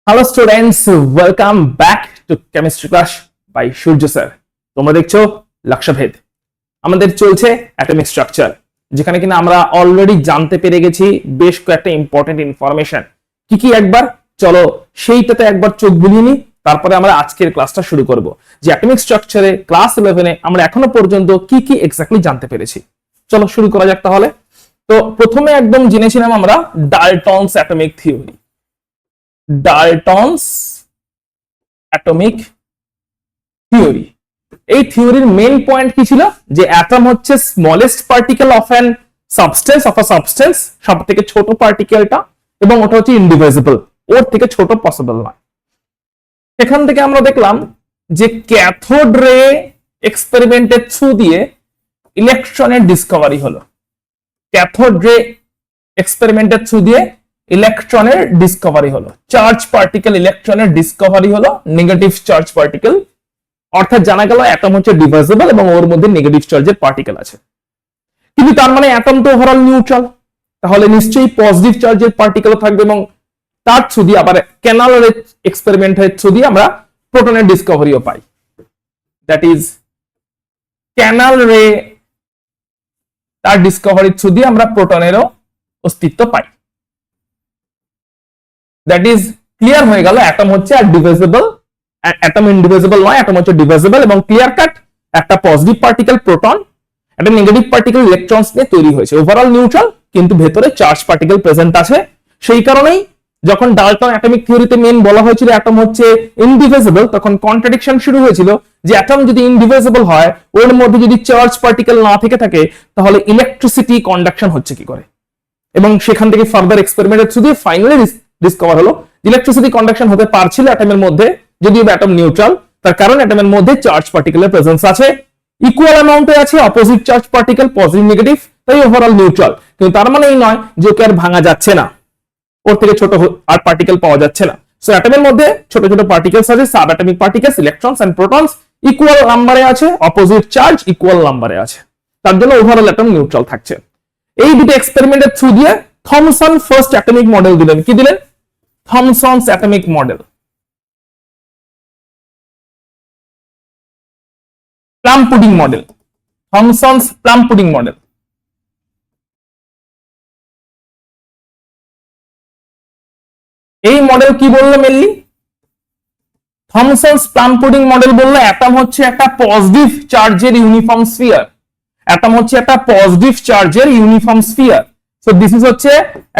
Hello students, welcome back to chemistry class by Surya sir. তোমরা দেখছো লক্ষ্যভেদ। আমাদের চলছে অ্যাটমিক স্ট্রাকচার, যেখানে কিনা আমরা অলরেডি জানতে পেরে গেছি বেশ কয়েকটা ইম্পর্টেন্ট ইনফরমেশন। কি কি একবার চলো সেইটাতে একবার চোখ বুলিয়ে নি, তারপরে আমরা আজকের ক্লাসটা শুরু করব। যে অ্যাটমিক স্ট্রাকচারে ক্লাস 11-এ আমরা এখনো পর্যন্ত কি কি এক্স্যাক্টলি জানতে পেরেছি। চলো শুরু করা যাক তাহলে। তো প্রথমে একদম জেনেছিলাম আমরা ডাল্টনস অ্যাটমিক থিওরি। ডাল্টনস অ্যাটমিক থিওরি, এই থিওরির মেইন পয়েন্ট কি ছিল? যে অ্যাটম হচ্ছে smallest particle of an substance, সব থেকে ছোট পার্টিকেলটা, এবং ওটা হচ্ছে ইনডিভিজিবল, ওর থেকে ছোট পসিবল নয়। এখান থেকে আমরা দেখলাম যে ক্যাথোড রে এক্সপেরিমেন্টের থ্রু দিয়ে ইলেকট্রনের ডিসকভারি হলো। ক্যাথোড রে এক্সপেরিমেন্টের থ্রু দিয়ে ইলেকট্রনের ডিসকভারি হলো, চার্জ পার্টিকেল ইলেকট্রনের ডিসকভারি হলো, নেগেটিভ চার্জ পার্টিকেল। অর্থাৎ জানা গেল অ্যাটম হচ্ছে ডিভাইজেবল এবং ওর মধ্যে নেগেটিভ চার্জের পার্টিকেল আছে। কিন্তু তার মানে অ্যাটম তো ওভারঅল নিউট্রাল, তাহলে নিশ্চয়ই পজিটিভ চার্জের পার্টিকেল থাকবে, এবং তার থ্রু দিয়ে আবার ক্যানাল রে এক্সপেরিমেন্টের থ্রু দিয়ে আমরা প্রোটনের ডিসকভারিও পাই। দ্যাট ইজ ক্যানাল রে, তার ডিসকভারির থ্রু দিয়ে আমরা প্রোটনেরও অস্তিত্ব পাই। দ্যাট ইজ ক্লিয়ার হয়ে গেল অ্যাটম হচ্ছে আর ডিভিজিবল, অ্যাটম ইনডিভিজিবল নয়, অ্যাটম হচ্ছে ডিভিজিবল এবং ক্লিয়ার কাট একটা পজিটিভ পার্টিকেল প্রোটন, একটা নেগেটিভ পার্টিকেল ইলেকট্রনস নিয়ে তৈরি হয়েছে। ওভারঅল নিউট্রাল, কিন্তু ভেতরে চার্জ পার্টিকেল প্রেজেন্ট আছে। সেই কারণেই যখন ডাল্টন অ্যাটমিক থিওরিতে মেন বলা হয়েছিল অ্যাটম হচ্ছে ইনডিভিজিবল, তখন কন্ট্রাডিকশন শুরু হয়েছিল যে অ্যাটম যদি ইনডিভিজিবল হয়, ওর মধ্যে যদি চার্জ পার্টিকেল না থেকে থাকে, তাহলে ইলেকট্রিসিটি কন্ডাকশন হচ্ছে কি করে? এবং সেখান থেকে ফার্দার এক্সপেরিমেন্টের থ্রু দিয়ে ফাইনালি ডিসকভার হলো ইলেকট্রিসিটি কন্ডাকশন হতে পারছিল অ্যাটমের মধ্যে, যদিও অ্যাটম নিউট্রাল। তার কারণ অ্যাটমের মধ্যে চার্জ পার্টিকেলের প্রেজেন্স আছে, ইকুয়াল অ্যামাউন্টে আছে opposite charge particle, positive negative, তাই ওভারঅল নিউট্রাল। কিন্তু তার মানে এই নয় যে ওকে আর ভাঙা যাচ্ছে না, ওর থেকে ছোট আর পার্টিকেল পাওয়া যাচ্ছে না। সো অ্যাটমের মধ্যে ছোট ছোট পার্টিকেলস আছে, sub atomic particles, electrons and protons equal নাম্বারে আছে, অপোজিট চার্জ ইকুয়াল নাম্বারে আছে। তার জন্য ওভারঅল অ্যাটম নিউট্রাল থাকছে। এই দুটো এক্সপেরিমেন্টের থ্রু দিয়ে থমসন ফার্স্ট অ্যাটমিক মডেল দিলেন। কি দিলেন? Thomson's atomic model, plum pudding model, Thomson's plum pudding model. এই মডেল কি বললো mainly? Thomson's plum pudding model বললো অ্যাটম হচ্ছে একটা পজিটিভ চার্জের ইউনিফর্ম স্ফিয়ার। অ্যাটম হচ্ছে একটা পজিটিভ চার্জের uniform sphere. So this is হচ্ছে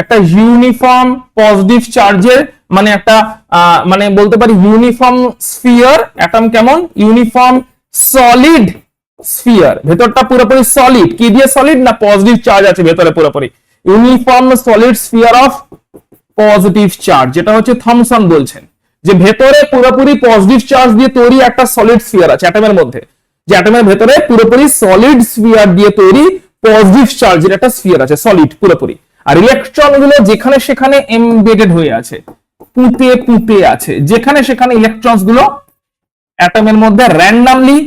একটা ইউনিফর্ম পজিটিভ চার্জের, মানে একটা মানে বলতে পারি ইউনিফর্ম স্ফিয়ার। অ্যাটম কেমন? ইউনিফর্ম সলিড স্ফিয়ার, ভেতরটা পুরোপুরি সলিড। কি দিয়ে সলিড? না পজিটিভ চার্জ আছে ভেতরে পুরোপুরি। Uniform solid sphere of positive charge, যেটা হচ্ছে থমসন বলছেন যে ভেতরে পুরোপুরি পজিটিভ চার্জ দিয়ে তৈরি একটা সলিড স্ফিয়ার আছে অ্যাটমের মধ্যে, যে অ্যাটমের ভেতরে পুরোপুরি সলিড স্ফিয়ার দিয়ে তৈরি পজিটিভ চার্জের একটা স্ফিয়ার আছে, সলিড পুরোপুরি। আর ইলেকট্রন গুলো যেখানে সেখানে এমবেডেড হয়ে আছে, পুঁতে পুঁতে আছে, যেখানে সেখানে ইলেকট্রনস গুলো অ্যাটমের মধ্যে র্যান্ডমলি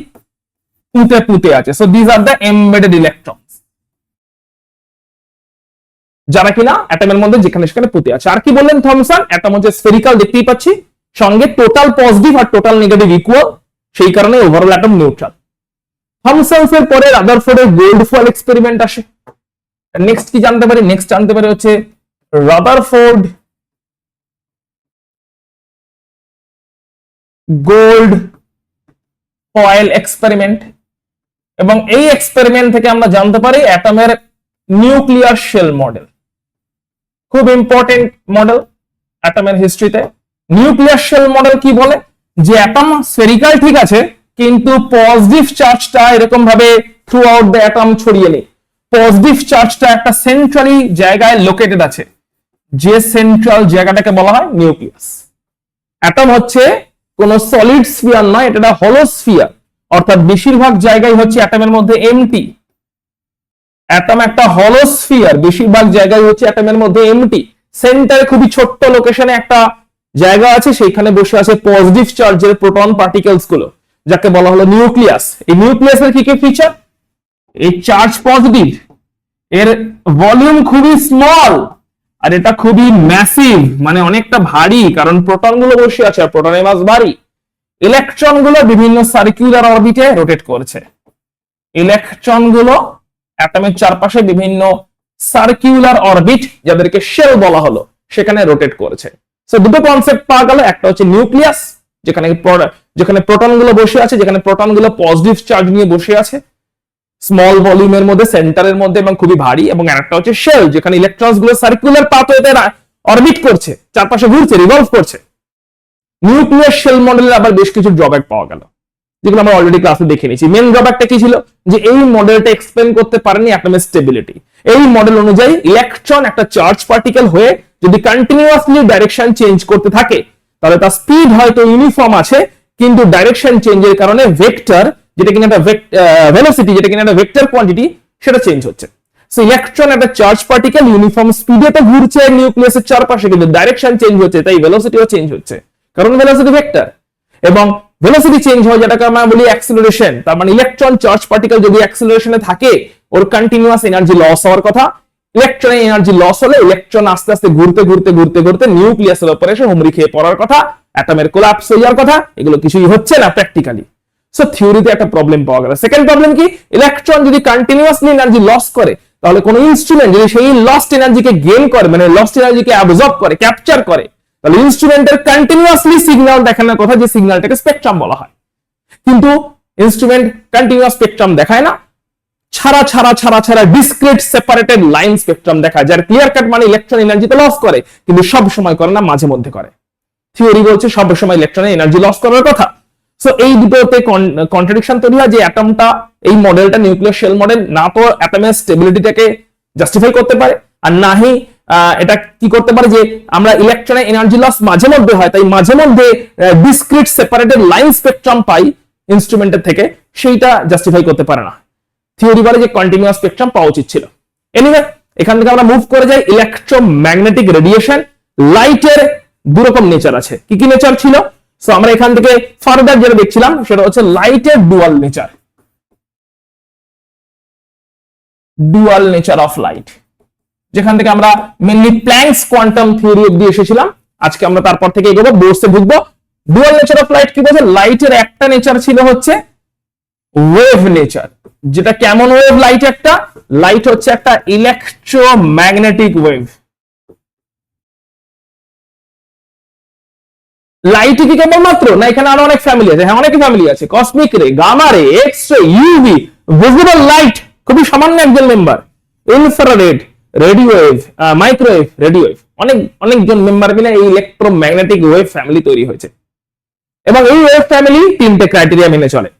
পুঁতে পুঁতে আছে। So this are the embedded electrons, যারা কিনা অ্যাটমের মধ্যে যেখানে সেখানে পুঁতে আছে। আর কি বললেন থমসন? অ্যাটম হচ্ছে স্ফেরিক্যাল, দেখতেই পাচ্ছি, সঙ্গে টোটাল পজিটিভ আর টোটাল নেগেটিভ ইকুয়াল, সেই কারণে ওভারঅল অ্যাটম নিউট্রাল। থমসনস এর পরে রাদারফোর্ডের গোল্ড ফয়েল এক্সপেরিমেন্ট আসে। নেক্সট কি জানতে পারি? নেক্সট জানতে পারি হচ্ছে রাদারফোর্ড গোল্ড ফয়েল এক্সপেরিমেন্ট। এবং এই এক্সপেরিমেন্ট থেকে আমরা জানতে পারি অ্যাটমের নিউক্লিয়ার শেল মডেল, খুব ইম্পর্টেন্ট মডেল অ্যাটমের হিস্ট্রিতে। নিউক্লিয়ার শেল মডেল কি বলে? যে অ্যাটম স্ফেরিক্যাল ঠিক আছে, কিন্তু পজিটিভ চার্জটা এরকম ভাবে থ্রু আউট দ্য অ্যাটম ছড়িয়ে নেই। পজিটিভ চার্জটা একটা সেন্ট্রালি জায়গায় লোকেটেড আছে, যে সেন্ট্রাল জায়গাটাকে বলা হয় নিউক্লিয়াস। অ্যাটম হচ্ছে কোন সলিড স্ফিয়ার নয়, এটা হলো স্ফিয়ার, অর্থাৎ বেশিরভাগ জায়গায় হচ্ছে অ্যাটমের মধ্যে এমটি। অ্যাটম একটা হলো স্ফিয়ার, বেশিরভাগ জায়গায় হচ্ছে অ্যাটমের মধ্যে এমটি। সেন্টারে খুবই ছোট্ট লোকেশনে একটা জায়গা আছে, সেইখানে বসে আছে পজিটিভ চার্জের প্রোটন পার্টিকেলস গুলো, যাকে বলা হলো নিউক্লিয়াস। এই নিউক্লিয়াসের কি কি ফিচার? এই চার্জ পজিটিভ, এর ভলিউম খুবই স্মল, আর এটা খুবই ম্যাসিভ, মানে অনেকটা ভারী, কারণ প্রোটন গুলো বসে আছে আর প্রোটনের মাস ভারী। ইলেকট্রন গুলো বিভিন্ন সার্কুলার অরবিটে রোটেট করছে। ইলেকট্রন গুলো অ্যাটমের চারপাশে বিভিন্ন সার্কুলার অরবিট, যাদেরকে শেল বলা হলো, সেখানে রোটেট করেছে। সো দুটো কনসেপ্ট পাওয়া গেল, একটা হচ্ছে নিউক্লিয়াস, যেখানে প্রোটন গুলো বসে আছে, যেখানে প্রোটন গুলো পজিটিভ চার্জ নিয়ে বসে আছে স্মল ভলিউমের মধ্যে, সেন্টারের মধ্যে এবং খুবই ভারী, এবং আরেকটা হচ্ছে শেল, যেখানে ইলেকট্রনস গুলো সার্কুলার পাথওয়েতে অরবিট করছে, চারপাশে ঘুরছে, রিভলভ করছে। নিউক্লিয়ার শেল মডেলের আবার বেশ কিছু ড্রব্যাক পাওয়া গেল, যেগুলো আমরা অলরেডি ক্লাসে দেখে নিয়েছি। মেন ড্রব্যাকটা কি ছিল, যে এই মডেলটা এক্সপ্লেন করতে পারেনি অ্যাটমের স্টেবিলিটি। এই মডেল অনুযায়ী ইলেকট্রন একটা চার্জ পার্টিকেল হয়ে যদি কন্টিনিউয়াসলি ডাইরেকশন চেঞ্জ করতে থাকে, তাহলে তার স্পিড হয়তো ইউনিফর্ম আছে, কিন্তু ডাইরেকশন চেঞ্জের কারণে ভেক্টর, যেটা কিনা একটা ভেলোসিটি, যেটা কিনা একটা ভেক্টর কোয়ান্টিটি, সেটা চেঞ্জ হচ্ছে। সো ইলেকট্রন একটা চার্জ পার্টিকেল ইউনিফর্ম স্পিডে তো ঘুরছে নিউক্লিয়াসের চারপাশে, কিন্তু ডাইরেকশন চেঞ্জ হচ্ছে, তাই ভেলোসিটিও চেঞ্জ হচ্ছে, কারণ ভেলোসিটি ভেক্টর। এবং ভেলোসিটি চেঞ্জ হয়, যেটাকে আমরা বলি অ্যাক্সিলারেশন। তার মানে ইলেকট্রন চার্জ পার্টিকেল যদি অ্যাক্সিলারেশনে থাকে, ওর কন্টিনিউয়াস এনার্জি লস হওয়ার কথা। ইলেকট্রনের এনার্জি লস হলে ইলেকট্রন আস্তে আস্তে ঘুরতে ঘুরতে ঘুরতে ঘুরতে নিউক্লিয়াসের উপরে এসে হুমড়ি খেয়ে পড়ার কথা, অ্যাটমের কোলাপস হয়ে যাওয়ার কথা। এগুলো কিছুই হচ্ছে না প্র্যাকটিক্যালি। সো থিওরিতে একটা প্রবলেম পাওয়া গেল। সেকেন্ড প্রবলেম কি, ইলেকট্রন যদি কন্টিনিউয়াসলি এনার্জি লস করে, তাহলে কোন ইনস্ট্রুমেন্ট যদি সেই লস্ট এনার্জিকে গেইন করে, মানে লস্ট এনার্জিকে অ্যাবজর্ব করে, ক্যাপচার করে, তাহলে ইনস্ট্রুমেন্টের কন্টিনিউয়াসলি সিগন্যাল দেখানোর কথা, যে সিগন্যালটাকে স্পেকট্রাম বলা হয়। কিন্তু ইনস্ট্রুমেন্ট কন্টিনিউয়াস স্পেকট্রাম দেখায় না, ছাড়া ছাড়া ছাড়া ছাড়া ডিসক্রিট সেপারেটেড লাইন স্পেকট্রাম দেখায়, যার ক্লিয়ার কাট মানে ইলেকট্রন এনার্জিতে লস করে, কিন্তু সব সময় করে না, মাঝে মধ্যে করে। থিওরি বলছে সব সময় ইলেকট্রনের এনার্জি লস করার কথা। সো এই দুটোতে কন্ট্রাডিকশন তৈরি হয়, যে অ্যাটমটা, এই মডেলটা নিউক্লিয়ার শেল মডেল, না তো অ্যাটমের স্টেবিলিটিটাকে জাস্টিফাই করতে পারে, আর না হি এটা কি করতে পারে, যে আমরা ইলেকট্রনের এনার্জি লস মাঝে মধ্যে হয়, তাই মাঝে মধ্যে ডিসক্রিট সেপারেটেড লাইন স্পেকট্রাম পাই ইনস্ট্রুমেন্টের থেকে, সেইটা জাস্টিফাই করতে পারে না। থিওরি বলে যে কন্টিনিউয়াস স্পেকট্রাম পাওয়া উচিত ছিল। এনিওয়ে, এখান থেকে আমরা মুভ করে যাই ইলেকট্রোম্যাগনেটিক রেডিয়েশন। লাইটের দুরকম নেচার আছে, কি কি নেচার ছিল? সো আমরা এখান থেকে ফার্দার যেটা দেখছিলাম, সেটা হচ্ছে লাইটের dual nature. Dual nature of light, যেখান থেকে আমরা মেনলি প্ল্যাঙ্কস কোয়ান্টাম থিওরি অব্দি এসেছিলাম। আজকে আমরা তারপর থেকে এগোবো, বোর্ডসে ঢুকবো। ডুয়াল নেচার অফ লাইট কি বলছে? লাইটের একটা নেচার ছিল হচ্ছে ওয়েভ নেচার। যেটা কেমন ওয়েভ? লাইট একটা, লাইট হচ্ছে একটা ইলেকট্রোম্যাগনেটিক ওয়েভ। লাইট কি কেবলমাত্র না, এখানে আরো অনেক ফ্যামিলি আছে। হ্যাঁ, অনেক ফ্যামিলি আছে। কসমিক রে, গামা রে, X ray, UV, visible light খুবই সামান্য একজন member, infrared, radio wave, microwave, radio wave, অনেকজন মেম্বার মিলে এই ইলেকট্রোম্যাগনেটিক ওয়েভ ফ্যামিলি তৈরি হয়েছে। এবং এই ওয়েভ ফ্যামিলি তিনটে ক্রাইটেরিয়া মেনে চলে।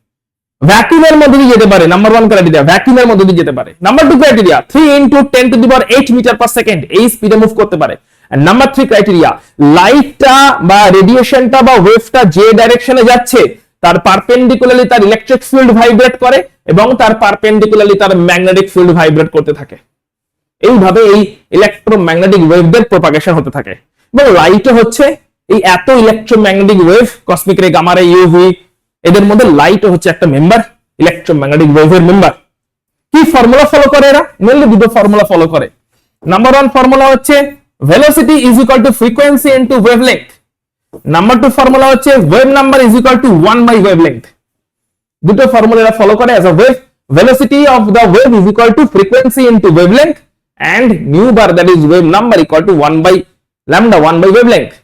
ভ্যাকুয়ামের মধ্যে দিয়ে যেতে পারে, নাম্বার 1 ক্রাইটেরিয়া, ভ্যাকুয়ামের মধ্যে দিয়ে যেতে পারে। Number 2 criteria, 3 × 10⁸ metre per second, এই স্পিডে মুভ করতে পারে। নাম্বার 3 ক্রাইটেরিয়া, লাইটটা বা রেডিয়েশনটা বা ওয়েভটা যে ডাইরেকশনে যাচ্ছে, তার পারপেন্ডিকুলারলি তার ইলেকট্রিক ফিল্ড ভাইব্রেট করে, এবং তার পারপেন্ডিকুলারলি তার ম্যাগনেটিক ফিল্ড ভাইব্রেট করতে থাকে। এইভাবে এই ইলেকট্রোম্যাগনেটিক ওয়েভদের প্রপাগেশন হতে থাকে। এবং লাইটও হচ্ছে এই এত ইলেকট্রোম্যাগনেটিক ওয়েভ, কসমিক রে, গামা রে, ইউভি, এদের মধ্যে লাইটও হচ্ছে একটা মেম্বার, ইলেকট্রোম্যাগনেটিক ওয়েভের মেম্বার। কি ফর্মুলা ফলো করে এরা? মেনলি দুটো ফর্মুলা ফলো করে। নাম্বার 1 ফর্মুলা হচ্ছে velocity is equal to frequency into wavelength. Number 2 formula হচ্ছে wave number is equal to 1 by wavelength. দুটো ফর্মুলা এরা ফলো করে। as a wave, velocity of the wave is equal to frequency into wavelength, and nu bar, that is wave number, equal to 1 by lambda, 1 by wavelength.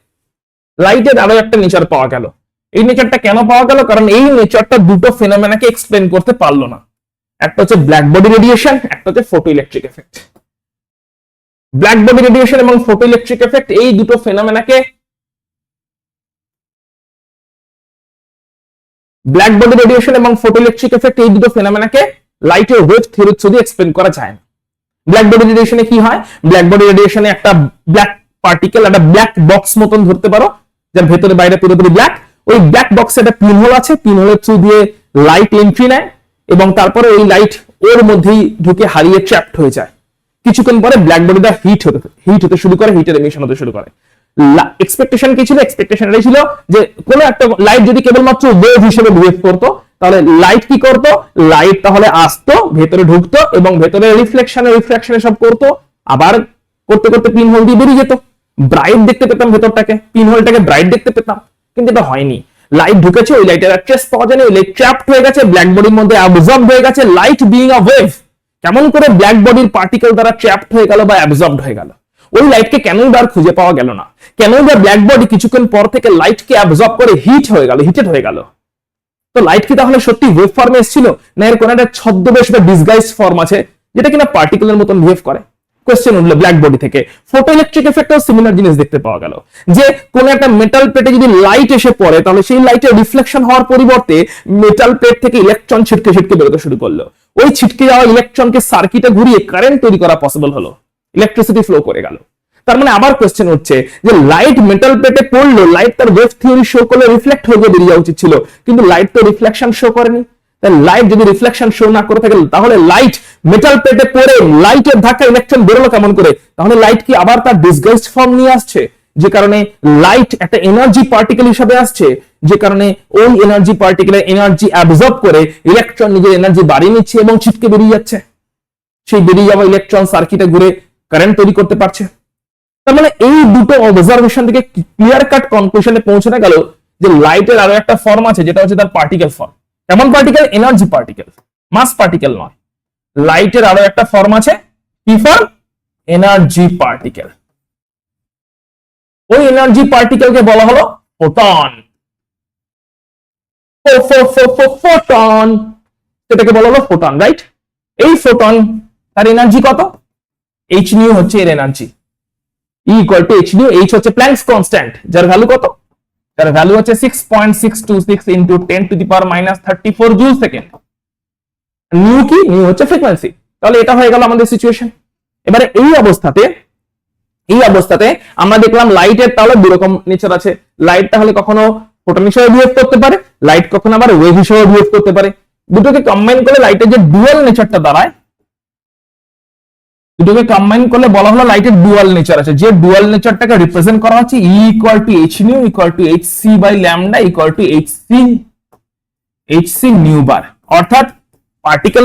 লাইটের আরো একটা nature পাওয়া গেল। এই নেচারটা কেন পাওয়া গেল? কারণ এই নেচারটা দুটো ফেনোমেনাকে এক্সপ্লেন করতে পারলো না। একটা হচ্ছে ব্ল্যাক বডি রেডিয়েশন, একটা হচ্ছে photo electric effect. Black body radiation এবং ফটো ইলেকট্রিক এফেক্ট, এই দুটো ফেনোমেনাকে লাইটের ওয়েভ থিওরি থ্রু এক্সপ্লেন করা যায় না। ব্ল্যাক বডি রেডিয়েশনে কি হয়? ব্ল্যাক বডি রেডিয়েশনে একটা ব্ল্যাক পার্টিকেল, একটা ব্ল্যাক বক্স মতন ধরতে পারো, যার ভেতরে বাইরে পুরোপুরি ব্ল্যাক। ওই ব্ল্যাক বক্সে একটা পিন হোল আছে, পিন হোলের থ্রু দিয়ে লাইট এন্ট্রি নেয়, এবং তারপরে ওই লাইট ওর মধ্যেই ঢুকে হারিয়ে ট্র্যাপড হয়ে যায়। কিছুক্ষণ পরে ব্ল্যাক বডিটা হিট হতে শুরু করে, হিটের এমিশন হতে শুরু করে। এক্সপেকটেশন কি ছিল? এক্সপেকটেশন এটাই ছিল যে কোনো একটা লাইট যদি কেবলমাত্র ওয়েভ হিসেবে বিহেভ করতো, তাহলে লাইট কি করতো? লাইট তাহলে আসতো, ভেতরে ঢুকতো, এবং ভেতরে রিফ্লেকশনে সব করতো, আবার করতে করতে পিন হোল দিয়ে বেরিয়ে যেত, ব্রাইট দেখতে পেতাম ভেতরটাকে, পিন হোলটাকে ব্রাইট দেখতে পেতাম, কিন্তু এটা হয়নি। লাইট ঢুকেছে, ওই লাইটের ট্রেস পাওয়া যায়নি, ওই লাইট ট্র্যাপড হয়ে গেছে, ব্ল্যাক বডির মধ্যে অ্যাবজর্ব হয়ে গেছে। লাইট বিইং আ ওয়েভ, কেমন করে ব্ল্যাক বডির পার্টিকেল দ্বারা ট্র্যাপড হয়ে গেল বা অ্যাবজর্বড হয়ে গেল? ওই লাইটকে কেনই বার খুঁজে পাওয়া গেল না? কেনই বা ব্ল্যাক বডি কিছুক্ষণ পর থেকে লাইটকে অ্যাবজর্ব করে হিটেড হয়ে গেল? তো লাইট কি তাহলে সত্যি ওয়েভ ফর্মে এসেছিল, না এর কোন একটা ছদ্মবেশ বা ডিসগাইজ ফর্ম আছে যেটা কিনা পার্টিকেলের মতন বিহেভ করে? কোশ্চেন উঠলো ব্ল্যাক বডি থেকে। ফটো ইলেকট্রিক এফেক্টেও সিমিলার জিনিস দেখতে পাওয়া গেল, যে কোন একটা মেটাল প্লেটে যদি লাইট এসে পড়ে তাহলে সেই লাইটের রিফ্লেকশন হওয়ার পরিবর্তে মেটাল প্লেট থেকে ইলেকট্রন ছিটকে ছিটকে বেরোতে শুরু করলো। ওই ছিটকে যাওয়া ইলেকট্রনকে সার্কিটে ঘুরিয়ে কারেন্ট তৈরি করা পসিবল হলো, ইলেকট্রিসিটি ফ্লো করে গেল। তার মানে আবার কোশ্চেন হচ্ছে যে লাইট মেটাল প্লেটে পড়লো, লাইট তার ওয়েভ থিওরি শো করলে রিফ্লেক্ট হয়ে বেরিয়ে যাওয়া উচিত ছিল, কিন্তু লাইট তো রিফ্লেকশন শো করেনি। লাইট যদি রিফ্লেকশন শো না করে থাকে তাহলে লাইট মেটাল প্লেটে পড়ে লাইটের ধাক্কা ইলেকট্রন বেরোলো কেমন করে? তাহলে লাইট কি আবার তার ডিসগাইজড ফর্ম নিয়ে আসছে, যে কারণে লাইট একটা এনার্জি পার্টিকেল হিসেবে আসছে, যে কারণে ওই এনার্জি পার্টিকেলের এনার্জি অ্যাবজর্ব করে ইলেকট্রন নিজের এনার্জি বাড়িয়ে নিচ্ছে এবং ছিটকে বেরিয়ে যাচ্ছে। সেই বেরিয়ে যাওয়া ইলেকট্রন সার্কিটে ঘুরে কারেন্ট তৈরি করতে পারছে। তার মানে এই দুটো অবজারভেশন থেকে ক্লিয়ার কাট কনক্লুশনে পৌঁছানো গেল যে লাইটের আরো একটা ফর্ম আছে, যেটা হচ্ছে তার পার্টিকেল ফর্ম। কেমন পার্টিকেল? এনার্জি পার্টিকেল, মাস পার্টিকেল নয়। লাইটের আরো একটা ফর্ম আছে, কি ফর্ম? Energy particle. ওই এনার্জি পার্টিকেলকে বলা হলো ফোটন। ফোটন, সেটাকে বলা হলো ফোটন, রাইট? এই ফোটন তার এনার্জি কত? h নিউ হচ্ছে এর energy, E equal to h nu। h হচ্ছে প্ল্যাঙ্কস কনস্ট্যান্ট, যার ভ্যালু কত? যার ভ্যালু হচ্ছে 6.626 into 10 to the power minus 34 joule second. New কি? নিউ হচ্ছে ফ্রিকোয়েন্সি। তাহলে এটা হয়ে গেল আমাদের সিচুয়েশন। এবারে এই অবস্থাতে আমরা দেখলাম লাইটের তাহলে দুই রকম নেচার আছে। লাইট তাহলে কখনো ফোটন হিসেবে বিহেভ করতে পারে, লাইট কখনো আবার ওয়েভ হিসেবে বিহেভ করতে পারে। দুটোকে কম্বাইন করলে লাইটের যে ডুয়াল নেচারটা দাঁড়ায়, দুটোকে কম্বাইন করলে বলা হলো লাইটের ডুয়াল নেচার আছে, যে ডুয়াল নেচারটাকে রিপ্রেজেন্ট করা হচ্ছে E equal to h nu equal to hc by lambda equal to hc nu bar। অর্থাৎ পার্টিকেল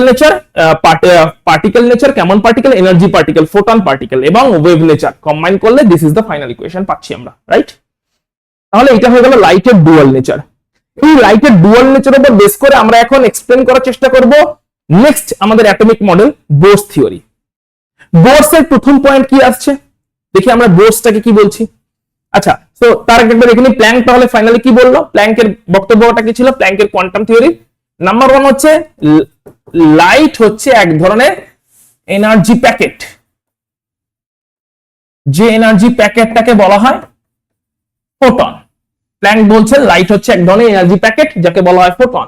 নেচার কেমন particle? Energy particle, photon particle, এবং ওয়েভ নেচার কম্বাইন করলে this is the final equation পাচ্ছি আমরা, right? তাহলে এটা হয়ে গেল লাইটের ডুয়াল নেচার। এই লাইটের ডুয়াল নেচার উপর বেস করে আমরা এখন এক্সপ্লেন করার চেষ্টা করব নেক্সট আমাদের অ্যাটমিক মডেল বোরস থিওরি। বোরস এর প্রথম পয়েন্ট কি আসছে দেখি আমরা বোরসটাকে কি বলছি। আচ্ছা, তো তার একবার এখানে প্ল্যাঙ্ক তাহলে ফাইনালি কি বললো, প্ল্যাঙ্কের বক্তব্যটা কি ছিল প্ল্যাঙ্কের কোয়ান্টাম থিওরি? নাম্বার 1 হচ্ছে লাইট হচ্ছে এক ধরনের এনার্জি প্যাকেট, যে এনার্জি প্যাকেটটাকে বলা হয় ফোটন। প্ল্যাঙ্ক বলছে লাইট হচ্ছে এক ধরনের এনার্জি প্যাকেট যাকে বলা হয় ফোটন।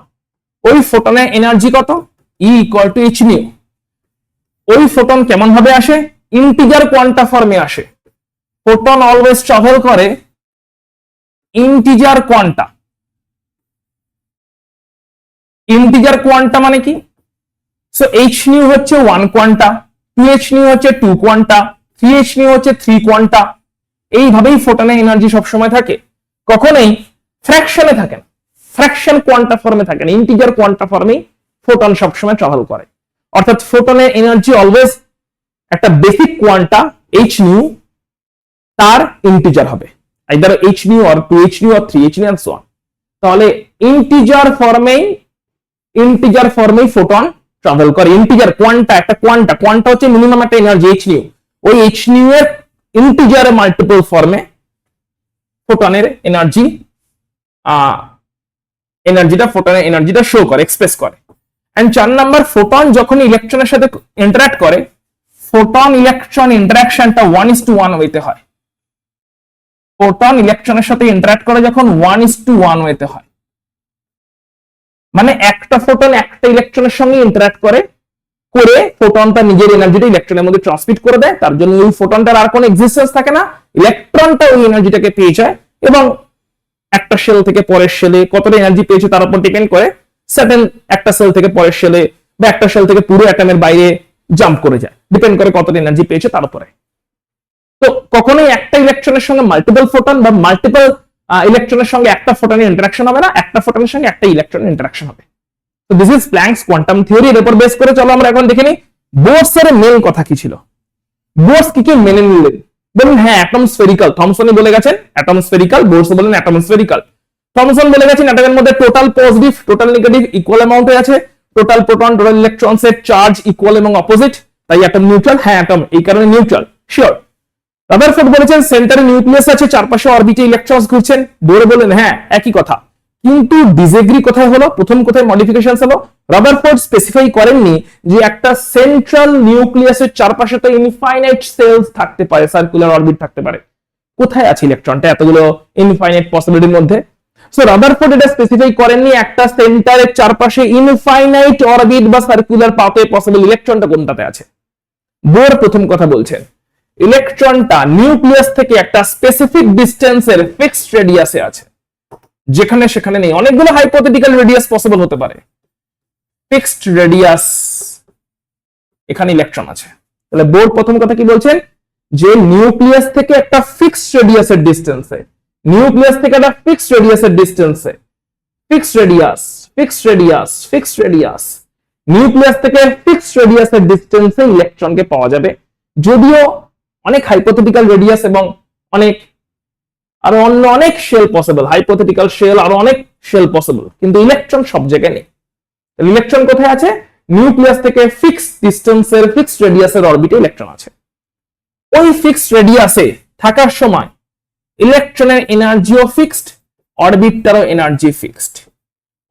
ওই ফোটনের এনার্জি কত? E equal to h nu। ওই ফোটন কেমন ভাবে আসে? ইন্টিজার কোয়ান্টা ফর্মে আসে। ফোটন অলওয়েজ ট্রাভেল করে ইন্টিজার কোয়ান্টা। ইন্টিজার কোয়ান্টা মানে কি? সো h nu হচ্ছে 1 কোয়ান্টা, 2h nu হচ্ছে 2 কোয়ান্টা, 3h nu হচ্ছে 3 কোয়ান্টা। এইভাবেই ফোটনের এনার্জি সবসময় থাকে, কখনোই ফ্র্যাকশনে থাকে না, ফ্র্যাকশন কোয়ান্টা ফর্মে থাকে না, ইন্টিজার কোয়ান্টা ফর্মেই ফোটন সবসময় ট্রাভেল করে। অর্থাৎ ফোটনের এনার্জি অলওয়েজ একটা বেসিক কোয়ান্টা h nu তার ইন্টিজার হবে, either h nu or 2h nu or 3h nu and so on। তাহলে ইন্টিজার ফর্মেই ফোটন ট্রাভেল করে। ইন্টিজার কোয়ান্টা, একটা কোয়ান্টা হচ্ছে মিনিমাম একটা এনার্জি h nu, ওই h nu এর ইন্টিজার মাল্টিপল ফর্মে ফোটনের ফোটনের এনার্জিটা শো করে, এক্সপ্রেস করে। এন্ড 4 নাম্বার, ফোটন যখন ইলেকট্রনের সাথে ইন্টারঅ্যাক্ট করে, ফোটন ইলেকট্রন ইন্টারঅ্যাকশনটা 1:1 ওয়েতে হয়। ফোটন ইলেকট্রনের সাথে ইন্টারঅ্যাক্ট করে যখন 1:1 ওয়েতে হয়, মানে একটা ফোটন একটা ইলেকট্রনের সঙ্গে ইন্টারঅ্যাক্ট করে ফোটন তার নিজের এনার্জিটা ইলেকট্রনের মধ্যে ট্রান্সমিট করে দেয়। তার জন্য ওই ফোটনটার আর কোনো এক্সিস্টেন্স থাকে না, ইলেকট্রনটা ওই এনার্জিটাকে পেয়ে যায় এবং একটা সেল থেকে পরের সেলে কতটা এনার্জি পেয়েছে তার উপর ডিপেন্ড করে সার্টেন একটা সেল থেকে পরের সেলে বা একটা সেল থেকে পুরো অ্যাটমের বাইরে জাম্প করে যায়, ডিপেন্ড করে কতটা এনার্জি পেয়েছে তার উপরে। তো কখনোই একটা ইলেকট্রনের সঙ্গে মাল্টিপল ফোটন বা মাল্টিপল ইলেকট্রনের সঙ্গে একটা ফোটনের ইন্টারাকশন হবে না, একটা ফোটনের সঙ্গে একটা ইলেকট্রনের ইন্টারাকশন হবে। তো this is planks quantum theory. এর উপর বেস করে চলো আমরা এখন দেখে নিই বোরস এর মেন কথা কি ছিল। বোরস কি কি মেনে নিলেন? বলুন হ্যাঁ অ্যাটম স্ফেরিক্যাল, থমসনই বলে গেছেন অ্যাটম স্ফেরিক্যাল, বোরস বলেন অ্যাটম স্ফেরিক্যাল। থমসন বলে গেছেন অ্যাটমের মধ্যে total positive total negative equal অ্যামাউন্টে আছে, টোটাল প্রোটন টোটাল ইলেকট্রনস এর চার্জ ইকুয়াল এবং অপোজিট, তাই অ্যাটম নিউট্রাল। হ্যাঁ অ্যাটম এই কারণে নিউট্রাল, শিওর। রাদারফোর্ড বলেছেন সেন্টারে নিউক্লিয়াস আছে, চারপাশে অরবিটে ইলেকট্রনস ঘুরছেন, বোর বলেন হ্যাঁ একই কথা। কিন্তু ডিসএগ্রি কোথায় হলো, প্রথম কোথায় মডিফিকেশন হলো? রাদারফোর্ড স্পেসিফাই করেননি যে একটা সেন্ট্রাল নিউক্লিয়াসের চারপাশে তো ইনফাইনাইট সেলস থাকতে পারে, সার্কুলার অরবিট থাকতে পারে। কোথায় আছে ইলেকট্রনটা এতগুলো ইনফাইনাইট পসিবিলিটির মধ্যে? সো রাদারফোর্ড এটা স্পেসিফাই করেননি একটা সেন্টারের চারপাশে ইনফাইনাইট অরবিট বা সার্কুলার পাথে পসিবল ইলেকট্রনটা কোনটাতে আছে। বোর প্রথম কথা বলছেন ইলেকট্রনটা নিউক্লিয়াস থেকে একটা স্পেসিফিক ডিসটেন্সের ফিক্সড রেডিয়াসে আছে, যেখানে সেখানে নেই। অনেকগুলো হাইপোথেটিক্যাল রেডিয়াস পসিবল হতে পারে, ফিক্সড রেডিয়াস এখানে ইলেকট্রন আছে। তাহলে বোর প্রথম কথা কি বলছেন যে নিউক্লিয়াস থেকে একটা ফিক্সড রেডিয়াসের ডিসটেন্সে, নিউক্লিয়াস থেকে একটা ফিক্সড রেডিয়াসের distance, fixed radius fixed radius fixed radius, nucleus থেকে ফিক্সড রেডিয়াসের ডিসটেন্সে ইলেকট্রনকে পাওয়া যাবে। যদিও অনেক হাইপোথেটিক্যাল রেডিয়াস এবং অনেক আরো অন্য অনেক শেল পসিবল, হাইপোথেটিক্যাল শেল আরো অনেক শেল পসিবল, কিন্তু ইলেকট্রন সব জায়গায় নেই। ইলেকট্রন কোথায় আছে? নিউক্লিয়াস থেকে ফিক্সড ডিসটেন্সের ফিক্সড রেডিয়াসের অরবিটে ইলেকট্রন আছে। ওই ফিক্সড রেডিয়াসে থাকার সময় ইলেকট্রনের এনার্জিও ফিক্সড, অরবিটটারও এনার্জি ফিক্সড।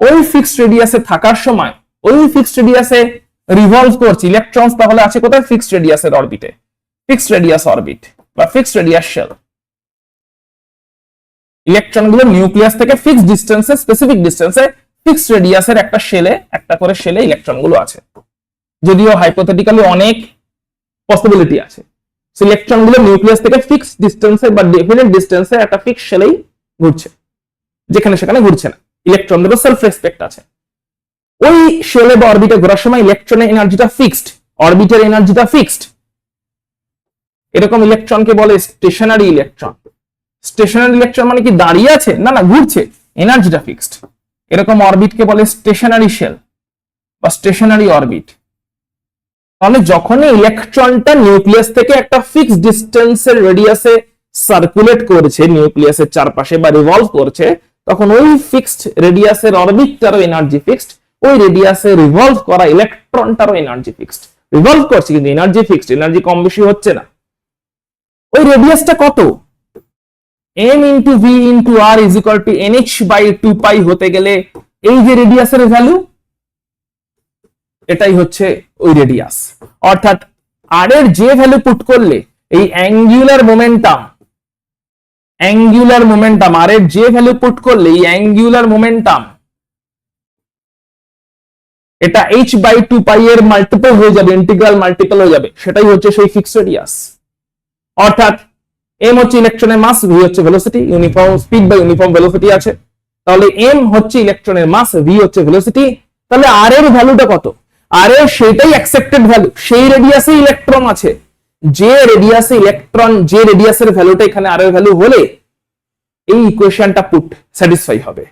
ওই ফিক্সড রেডিয়াসে থাকার সময় ওই ফিক্সড রেডিয়াসে রিভলভ করছে ইলেকট্রন, তাহলে আছে কোথায়? ফিক্সড রেডিয়াসের অরবিটে, ফিক্সড রেডিয়াস অরবিট বা ফিক্সড রেডিয়াস শেল। ইলেকট্রনগুলো নিউক্লিয়াস থেকে ফিক্সড ডিসটেন্সে, স্পেসিফিক ডিসটেন্সে ফিক্সড রেডিয়াসের একটা শেলে, একটা করে শেলে ইলেকট্রনগুলো আছে। যদিও হাইপোথেটিক্যালি অনেক পসিবিলিটি আছে, ইলেকট্রনগুলো নিউক্লিয়াস থেকে ফিক্সড ডিসটেন্সে বা ডেফিনিট ডিসটেন্সে একটা ফিক্সড শেলেই ঘুরছে, যেখানে সেখানে ঘুরছে না। ইলেকট্রনদেরও সেলফ রেসপেক্ট আছে। ওই শেলে বা অরবিটে ঘোরার সময় ইলেকট্রনের এনার্জিটা ফিক্সড, অরবিটের এনার্জিটা ফিক্সড। এরকম ইলেকট্রনকে বলে স্টেশনারি ইলেকট্রন। স্টেশনারি ইলেকট্রন মানে কি দাঁড়িয়ে আছে? না না, ঘুরছে, এনার্জিটা ফিক্সড। এরকম অরবিটকে বলে স্টেশনারি শেল বা স্টেশনারি অরবিট। তাহলে যখনই ইলেকট্রনটা নিউক্লিয়াস থেকে একটা ফিক্সড ডিসটেন্সের রেডিয়াসে সার্কুলেট করছে নিউক্লিয়াসের চারপাশে বা রিভলভ করছে, তখন ওই ফিক্সড রেডিয়াসের অরবিটটারও এনার্জি ফিক্সড, ওই রেডিয়াসে রিভলভ করা ইলেকট্রনটারও এনার্জি ফিক্সড। রিভলভ করছে কিন্তু এনার্জি ফিক্সড, এনার্জি কম বেশি হচ্ছে না। ওই রেডিয়াসটা কত? m into v into r is equal to nh by 2 pi হতে গেলে এই যে রেডিয়াসের ভ্যালু, এটাই হচ্ছে ওই রেডিয়াস। অর্থাৎ r এর যে ভ্যালু পুট করলে এই অ্যাঙ্গুলার মোমেন্টাম আর এর যে ভ্যালু পুট করলে এই অ্যাঙ্গুলার মোমেন্টাম এটা h বাই 2 পাই এর মাল্টিপল হয়ে যাবে, ইন্টিগ্রাল মাল্টিপল হয়ে যাবে, সেটাই হচ্ছে সেই ফিক্সড রেডিয়াস। অর্থাৎ m হচ্ছে ইলেকট্রনের মাস, v হচ্ছে ভেলোসিটি, ইউনিফর্ম স্পিড বা ইউনিফর্ম ভেলোসিটি আছে। তাহলে m হচ্ছে ইলেকট্রনের মাস, v হচ্ছে ভেলোসিটি। তাহলে r এর ভ্যালুটা কত? r এর সেটাই অ্যাকসেপ্টেড ভ্যালু, সেই রেডিয়াসে ইলেকট্রন আছে। যে রেডিয়াসে ইলেকট্রন, যে রেডিয়াসের ভ্যালুটা এখানে r এর ভ্যালু হলে এই ইকুয়েশনটা পুট স্যাটিসফাই হবে।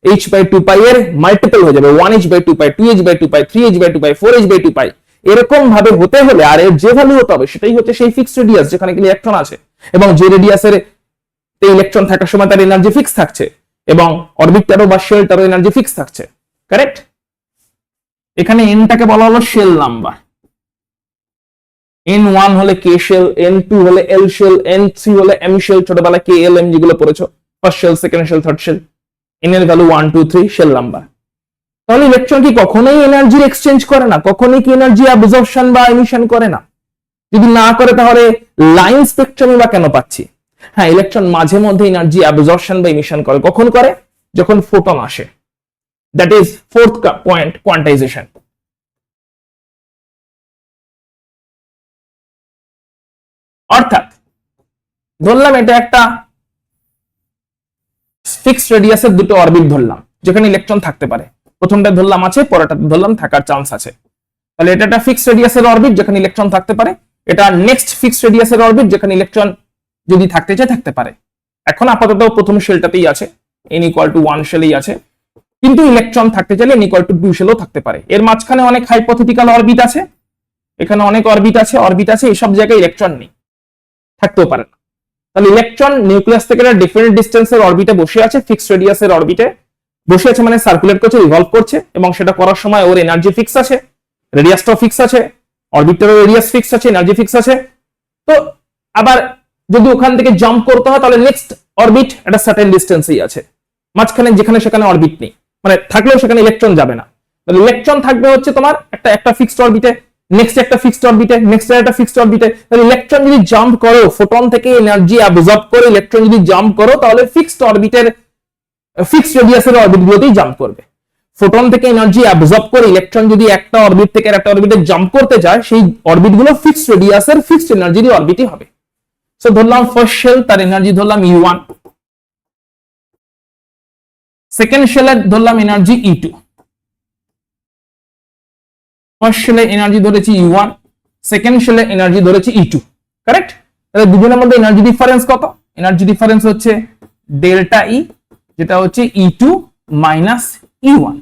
h বাই 2 পাই এর মাল্টিপল হয়ে যাবে, 1h by 2 pi, 2h by 2 pi, 3h by 2 pi, 4h by 2 pi. এরকম ভাবে হতে হলে আর এর যে ভ্যালু হতে হবে সেটাই হচ্ছে সেই ফিক্সড রেডিয়াস যেখানে কি ইলেকট্রন আছে, এবং যে রেডিয়াসের ইলেকট্রন থাকার সময় তার এনার্জি ফিক্স থাকছে এবং অরবিটটারও বা শেলটারও এনার্জি ফিক্স থাকছে। কারেক্ট? এখানে এনটাকে বলা হলো শেল নাম্বার। n1 হলে কে শেল, n2 হলে এল শেল, n3 হলে এম শেল, ছোটবেলায় কে এল এম যেগুলো পড়েছো, first shell, second shell, third shell. n এর ভ্যালু 1 2 3 শেল নাম্বার। তাহলে ইলেকট্রন কি কখনোই এনার্জি এক্সচেঞ্জ করে না, কখনোই কি এনার্জি অ্যাবজর্পশন বা এমিশন করে না? যদি না করে তাহলে লাইন স্পেকট্রামে বা কেন পাচ্ছি? হ্যাঁ, ইলেকট্রন মাঝে মধ্যে এনার্জি অ্যাবজর্পশন বা এমিশন করে। কখন করে? যখন ফোটন আসে। That is fourth point, quantisation. অর্থাৎ ধরলাম এটা একটা ফিক্সড রেডিয়াসের দুটো অরবিট ধরলাম যেখানে ইলেকট্রন থাকতে পারে। প্রথমটা ধরলাম আছে, পরেরটা ধরলাম থাকার চান্স আছে। তাহলে এটা একটা ফিক্সড রেডিয়াসের অরবিট যেখানে ইলেকট্রন থাকতে পারে। এটা নেক্সট ফিক্সড রেডিয়াসের অরবিট যেখানে ইলেকট্রন যদি থাকতে চায় থাকতে পারে। এখন আপাতত প্রথম শেলটাতেই আছে, n ইকুয়াল টু 1 শেলেই আছে, কিন্তু ইলেকট্রন থাকতে চাইলে n ইকুয়াল টু 2 শেলও থাকতে পারে। এর মাঝখানে অনেক হাইপোথেটিক্যাল অরবিট আছে, এখানে অনেক অরবিট আছে, এসব জায়গায় ইলেকট্রন নেই, থাকতেও পারে না। তাহলে ইলেকট্রন নিউক্লিয়াস থেকে একটা ডিফারেন্ট ডিস্টেন্সের অরবিটে বসে আছে, ফিক্সড রেডিয়াসের অরবিটে বসে আছে, মানে সার্কুলেট করছে, রিভলভ করছে, এবং সেটা করার সময় ওর এনার্জি ফিক্স আছে, রেডিয়াসটাও ফিক্স আছে, অরবিটারও রেডিয়াস ফিক্স আছে, এনার্জি ফিক্স আছে। তো আবার যদি ওখান থেকে জাম্প করতে হয় তাহলে নেক্সট অরবিট একটা সার্টেন ডিস্টেন্সেই আছে, মাঝখানে যেখানে সেখানে অরবিট নেই, মানে থাকলেও সেখানে ইলেকট্রন যাবে না। তাহলে ইলেকট্রন থাকবে হচ্ছে তোমার একটা ফিক্সড অরবিটে, নেক্সট একটা ফিক্সড অরবিটে, নেক্সট একটা ফিক্সড অরবিটে। তাহলে ইলেকট্রন যদি জাম্প করো, ফোটন থেকে এনার্জি অ্যাবজর্ব করে ইলেকট্রন যদি জাম্প করো, তাহলে ফিক্সড অরবিটের ফিক্সড রেডিয়াসের অরবিট গুলোতেই জাম্প করবে। ফোটন থেকে এনার্জি অ্যাবজর্ব করে ইলেকট্রন যদি একটা অরবিট থেকে একটা অরবিটে জাম্প করতে যায়, সেই অরবিট গুলো ফিক্সড রেডিয়াসের ফিক্সড এনার্জির অরবিটই হবে। সো ধরলাম ফার্স্ট শেল, তার এনার্জি ধরলাম E1, সেকেন্ড শেলের ধরলাম এনার্জি E2। ফার্স্ট শেলে এনার্জি ধরেছি E1, সেকেন্ড শেলে এনার্জি ধরেছি E2, কারেক্ট? তাহলে দুজনের মধ্যে এনার্জি ডিফারেন্স কত? এনার্জি ডিফারেন্স হচ্ছে ডেল্টা E, যেটা হচ্ছে E2 মাইনাস E1।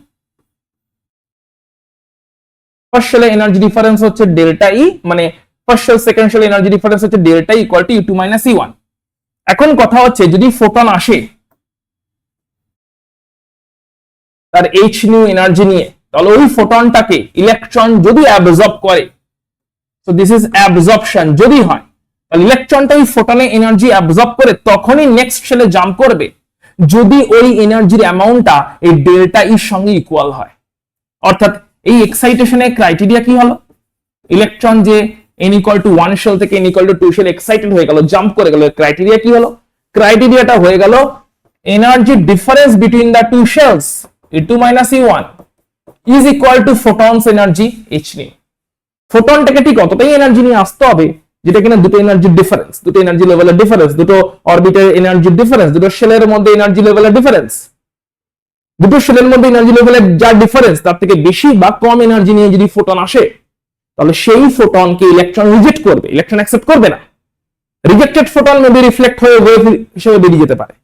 ফার্স্ট শেলে এনার্জি ডিফারেন্স হচ্ছে ডেল্টা E, মানে first shell second shell energy difference হচ্ছে delta E equal to E2 minus E1। এখন কথা হচ্ছে যদি ফোটন আসে তার h নিউ এনার্জি নিয়ে, তাহলে ওই ফোটনটাকে ইলেকট্রন যদি অ্যাবজর্ব করে, সো দিস ইজ অ্যাবজর্পশন, যদি হয় তাহলে ইলেকট্রনটা ওই ফোটনে এনার্জি অ্যাবজর্ব করে তখনই নেক্সট শেলে জাম্প করবে যদি ওই এনার্জির অ্যামাউন্টটা এই ডেল্টা ইর সঙ্গে ইকুয়াল হয়। অর্থাৎ এই এক্সাইটেশনের ক্রাইটেরিয়া কি হলো? ইলেকট্রন যে n ইকুয়াল টু 1 শেল থেকে n equal to 2 shell excited হয়ে গেল, জাম্প করে গেল, ক্রাইটেরিয়া কি হলো? ক্রাইটেরিয়াটা হয়ে গেল energy difference between the two shells E2 minus E1 is equal to photons energy h নিয়ে। ফোটনটাকে ঠিক অতটাই এনার্জি নিয়ে আসতে হবে যেটা কিনা দুটো এনার্জির ডিফারেন্স, দুটো এনার্জি লেভেলের ডিফারেন্স, দুটো অরবিটের এনার্জির ডিফারেন্স, দুটো শেলের মধ্যে এনার্জি লেভেলের ডিফারেন্স, দুটো শেলের মধ্যে এনার্জি লেভেলের যা ডিফারেন্স তার থেকে বেশি বা কম এনার্জি নিয়ে যদি ফোটন আসে, তাহলে সেই ফোটনকে ইলেকট্রন রিজেক্ট করবে, ইলেকট্রন অ্যাকসেপ্ট করবে না। রিজেক্টেড ফোটন মেবি রিফ্লেক্ট হয়ে ওয়েভ হিসেবে বেরিয়ে যেতে পারে,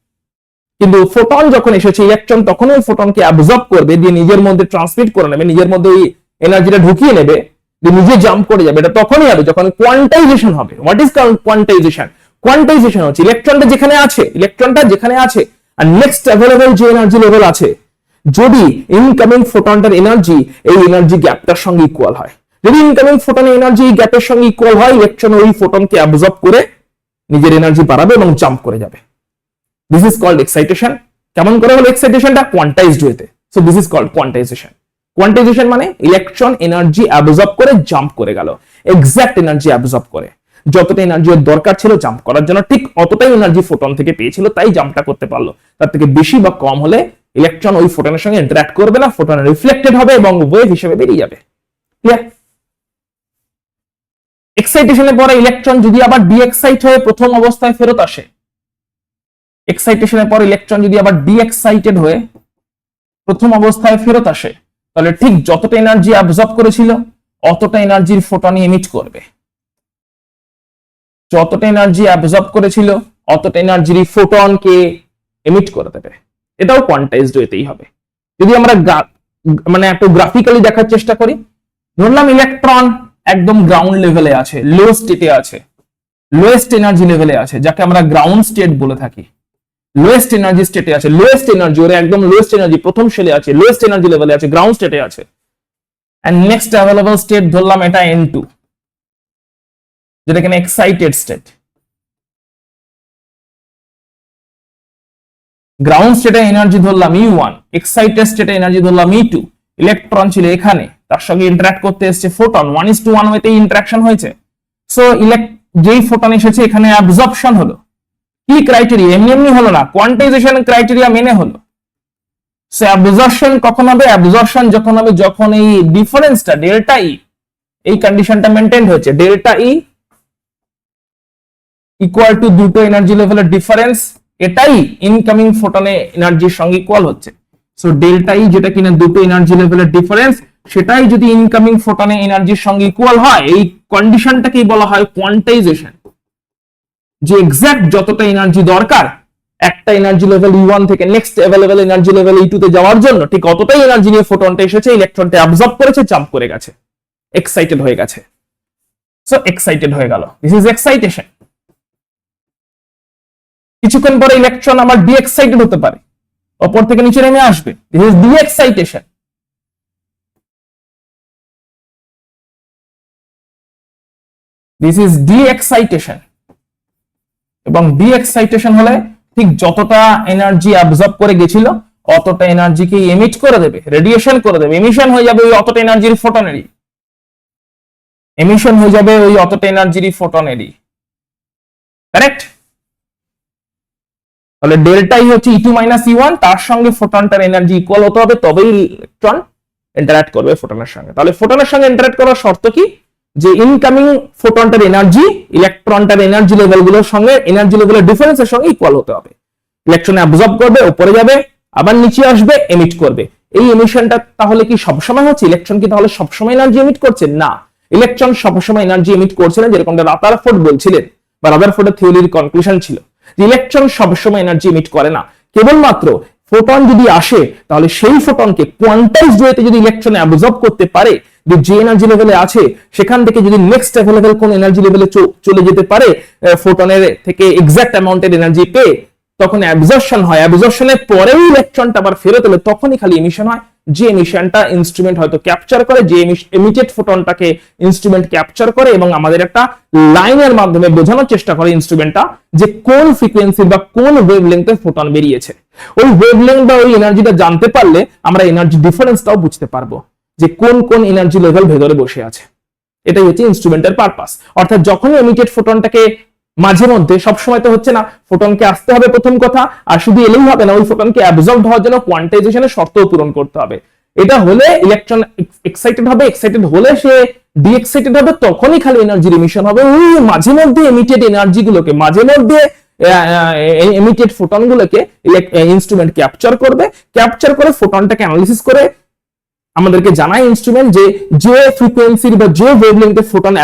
কিন্তু ফোটন যখন এসেছে ইলেকট্রন তখন ওই ফোটনকে অ্যাবজর্ব করবে, দিয়ে নিজের মধ্যে ট্রান্সমিট করে নেবে, নিজের মধ্যে ওই এনার্জিটা ঢুকিয়ে নেবে, দিয়ে নিজে জাম্প করে যাবে। এটা তখনই হবে যখন কোয়ান্টাইজেশন হবে। What is quantisation? কোয়ান্টাইজেশন হচ্ছে ইলেকট্রনটা যেখানে আছে আর নেক্সট অ্যাভেলেবল যে এনার্জি লেভেল আছে, যদি ইনকামিং ফোটনটার এনার্জি এই এনার্জি গ্যাপটার সঙ্গে ইকুয়াল হয়, যদি ইনকামিং ফোটনের এনার্জি এই গ্যাপের সঙ্গে ইকুয়াল হয়, ইলেকট্রন ওই ফোটনকে অ্যাবজর্ব করে নিজের এনার্জি বাড়াবে এবং জাম্প করে যাবে। This is called excitation. কেমন করে হলো এক্সাইটেশনটা? কোয়ান্টাইজড ওয়েতে। So this is called quantization. Quantization মানে ইলেকট্রন এনার্জি অ্যাবজর্ব করে জাম্প করে গেল, এক্সাক্ট এনার্জি অ্যাবজর্ব করে, যতটা এনার্জি ওর দরকার ছিল জাম্প করার জন্য ঠিক অতটাই এনার্জি ফোটন থেকে পেয়েছিল, তাই জাম্পটা করতে পারলো। তার থেকে বেশি বা কম হলে ইলেকট্রন ওই ফোটনের সঙ্গে ইন্টারঅ্যাক্ট করবে না, ফোটন রিফ্লেক্টেড হবে এবং ওয়েভ হিসেবে বেরিয়ে যাবে। ক্লিয়ার? এক্সাইটেশনের পরে ইলেকট্রন যদি আবার ডিএক্সাইট হয়ে প্রথম অবস্থায় ফেরত আসে, এক্সাইটেশনের পর ইলেকট্রন যদি আবার ডিএক্সাইটেড হয়ে প্রথম অবস্থায় ফেরত আসে, তাহলে ঠিক যতটা এনার্জি অ্যাবজর্ব করেছিল অতটা এনার্জির ফোটন এমিট করবে, যতটা এনার্জি অ্যাবজর্ব করেছিল অতটা এনার্জির ফোটনকে এমিট করে দেবে। এটাও কোয়ান্টাইজড ওয়েতেই হবে। যদি আমরা মানে একটু গ্রাফিক্যালি দেখার চেষ্টা করি, ধরলাম ইলেকট্রন একদম গ্রাউন্ড লেভেলে আছে, লো স্টেটে আছে, লোয়েস্ট এনার্জি লেভেলে আছে, যাকে আমরা গ্রাউন্ড স্টেট বলে থাকি। লোয়েস্ট এনার্জি স্টেটে আছে, লোয়েস্ট এনার্জি, ওরা একদম লোয়েস্ট এনার্জি প্রথম শেলে আছে, লোয়েস্ট এনার্জি লেভেলে আছে, গ্রাউন্ড স্টেটে আছে। এন্ড নেক্সট অ্যাভেলেবল স্টেট ধরলাম এটা N2, যেটা কিনা এক্সাইটেড স্টেট। গ্রাউন্ড স্টেটে এনার্জি ধরলাম E1, এক্সাইটেড স্টেটে এনার্জি ধরলাম E2। ইলেকট্রন ছিল এখানে, তার সঙ্গে ইন্টারঅ্যাক্ট করতে এসেছে ফোটন, 1:1 ওয়েতে ইন্টারাকশন হয়েছে। সো যেই ফোটন এসেছে এখানে অ্যাবজর্পশন হলো। কি ক্রাইটেরিয়া? এমনি হলো না, কোয়ান্টাইজেশন ক্রাইটেরিয়া মেনে হলো। সো অ্যাবজর্পশন কখন হবে? অ্যাবজর্পশন যখন হবে যখন এই ডিফারেন্সটা ডেল্টা ই, এই কন্ডিশনটা মেইনটেইন হয়েছে, ডেল্টা ই ইকুয়াল টু দুটো এনার্জি লেভেলের ডিফারেন্স, এটাই ইনকামিং ফোটনে এনার্জির সঙ্গে ইকুয়াল হচ্ছে। সো ডেল্টা ই যেটা কিনা দুটো এনার্জি লেভেলের ডিফারেন্স, সেটাই যদি ইনকামিং ফোটনে এনার্জির সঙ্গে ইকুয়াল হয়, এই কন্ডিশনটাকেই বলা হয় কোয়ান্টাইজেশন। যে এক্সাক্ট যতটা এনার্জি দরকার একটা এনার্জি লেভেল E1 থেকে next available energy level E2 তে যাওয়ার জন্য, ঠিক অতটাই এনার্জি নিয়ে ফোটনটা এসেছে, ইলেকট্রনটা অ্যাবজর্ব করেছে, জাম্প করে গেছে, এক্সাইটেড হয়ে গেছে। সো এক্সাইটেড হয়ে গেল, দিস ইজ এক্সাইটেশন। কিছুক্ষণ পরে ইলেকট্রন আবার ডি এক্সাইটেড হতে পারে, উপর থেকে নিচে নেমে আসবে, this is D excitation. This is D excitation. এবং ডি এক্সাইটেশন হলে ঠিক যতটা এনার্জি অ্যাবজর্ব করে গেছিল অতটা এনার্জিকে এমিট করে দেবে, রেডিয়েশন করে দেবে, এমিশন হয়ে যাবে ওই অতটা এনার্জির ফোটনেরই, এমিশন হয়ে যাবে ওই অতটা এনার্জিরই ফোটনেরই, কারেক্ট? তাহলে ডেল্টাই হচ্ছে E2 মাইনাস E1, তার সঙ্গে ফোটনটার এনার্জি ইকুয়াল হতে হবে, তবেই ইলেকট্রন ইন্টারঅ্যাক্ট করবে ফোটনের সঙ্গে। তাহলে ফোটনের সঙ্গে ইন্টারঅ্যাক্ট করার শর্ত কি? যে ইনকামিং ফোটনটার এনার্জি ইলেকট্রনটার এনার্জি লেভেলগুলোর সঙ্গে, এনার্জি লেভেলের ডিফারেন্সের সঙ্গে ইকুয়াল হতে হবে। ইলেকট্রন অ্যাবজর্ব করবে, উপরে যাবে, আবার নিচে আসবে, এমিট করবে। এই এমিশনটা তাহলে কি সবসময় হচ্ছে? ইলেকট্রন কি তাহলে সবসময় এনার্জি এমিট করছে? না, ইলেকট্রন সবসময় এনার্জি এমিট করছে না, যেরকমটা রাদারফোর্ড বলছিলেন বা রাদারফোর্ডের থিওরির কনক্লুশন ছিল যে ইলেকট্রন সবসময় এনার্জি এমিট করে না, কেবলমাত্র ফোটন যদি আসে তাহলে সেই ফোটনকে কোয়ান্টাইজড ওয়েতে যদি ইলেকট্রন অ্যাবজর্ব করতে পারে, যে এনার্জি লেভেলে আছে সেখান থেকে যদি নেক্সট অ্যাভেলেবল কোন এনার্জি লেভেলে চলে যেতে পারে ফোটনের থেকে এক্সাক্ট অ্যামাউন্টের এনার্জি পেয়ে, তখন অ্যাবজর্পশন হয়, অ্যাবজর্পশনের পরেও ইলেকট্রনটা আবার ফেরত এলে তখনই খালি এমিশন হয়। যে এমিশনটা ইনস্ট্রুমেন্ট হয়তো ক্যাপচার করে, যে এমিটেড ফোটনটাকে ইনস্ট্রুমেন্ট ক্যাপচার করে এবং আমাদের একটা লাইনের মাধ্যমে বোঝানোর চেষ্টা করে ইনস্ট্রুমেন্টটা যে কোন ফ্রিকোয়েন্সি বা কোন ওয়েভলেংথের ফোটন বেরিয়েছে। ওই ওয়েভলেংথ বা ওই এনার্জিটা জানতে পারলে আমরা এনার্জি ডিফারেন্সটাও বুঝতে পারবো, যে কোন কোন এনার্জি লেভেল ভেতরে বসে আছে। এটাই হচ্ছে ইনস্ট্রুমেন্টের পারপাস। অর্থাৎ যখনই এমিটেড ফোটনটাকে, মাঝে মধ্যে, সবসময় তো হচ্ছে না, ফোটনকে আসতে হবে প্রথম কথা, আর শুধু এলেই হবে না, ওই ফোটনকে অ্যাবজর্ব হওয়ার জন্য কোয়ান্টাইজেশনের শর্তও পূরণ করতে হবে। এটা হলে ইলেকট্রন এক্সাইটেড হবে, এক্সাইটেড হলে সে ডি এক্সাইটেড হবে, তখনই খালি এনার্জির এমিশন হবে। ওই মাঝে মধ্যে এমিটেড এনার্জি গুলোকে, মাঝে মধ্যে এমিটেড ফোটন গুলোকে ইনস্ট্রুমেন্ট ক্যাপচার করবে, ক্যাপচার করে ফোটনটাকে অ্যানালিসিস করে আমাদেরকে জানায় ইনস্ট্রুমেন্ট যে ফ্রিকোয়েন্সির বা যে ওয়েভলেংথের ফোটন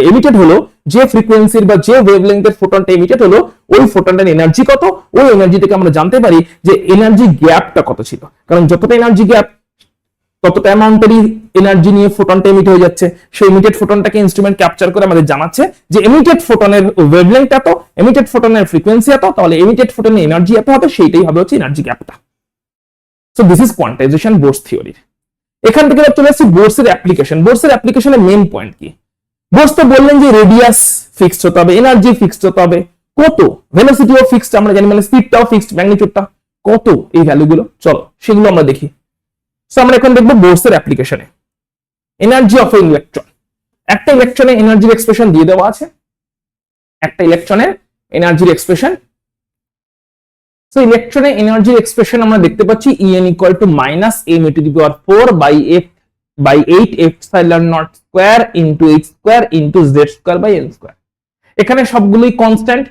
এমিটেড হলো, যে ফ্রিকোয়েন্সির বা যে ওয়েভলেংথের ফোটনটা এমিটেড হলো, ওই ফোটনটার এনার্জি কত, ওই এনার্জি থেকে আমরা জানতে পারি যে এনার্জি গ্যাপটা কত ছিল। কারণ যতটা এনার্জি গ্যাপ ততটা অ্যামাউন্টেরই এনার্জি নিয়ে ফোটনটা এমিট হয়ে যাচ্ছে। সেই এমিটেড ফোটনটাকে ইনস্ট্রুমেন্ট ক্যাপচার করে আমাদের জানাচ্ছে যে এমিটেড ফোটনের ওয়েভলেংথ এত, এমিটেড ফোটনের ফ্রিকোয়েন্সি এত, তাহলে এমিটেড ফোটনের এনার্জি এত হবে, সেইটাই হবে হচ্ছে এনার্জি গ্যাপটা। So this is quantisation Bohr's থিওরির। এখান থেকে চলে আসছি বোরসের অ্যাপ্লিকেশন। বোরসের অ্যাপ্লিকেশনের মেইন পয়েন্ট কি? বোরস তো বললেন যে রেডিয়াস ফিক্সড হতে হবে, এনার্জি ফিক্সড হতে হবে, কত, ভেলোসিটিও ফিক্সড আমরা জানি, মানে স্পিডটাও ফিক্সড, ম্যাগনিটিউডটা কত, এই ভ্যালুগুলো চলো সেগুলো আমরা দেখি। সো আমরা এখন দেখবো বোরসের অ্যাপ্লিকেশনে এনার্জি অফ ইলেকট্রন। একটা ইলেকট্রনের এনার্জির এক্সপ্রেশন দিয়ে দেওয়া আছে, একটা ইলেকট্রনের এনার্জির এক্সপ্রেশন। সো ইলেকট্রনের এনার্জির এক্সপ্রেশন আমরা দেখতে পাচ্ছি En equal to minus m to the power 4 by 8 epsilon naught square into h square into z square by n square. এখানে সবগুলোই কনস্ট্যান্ট।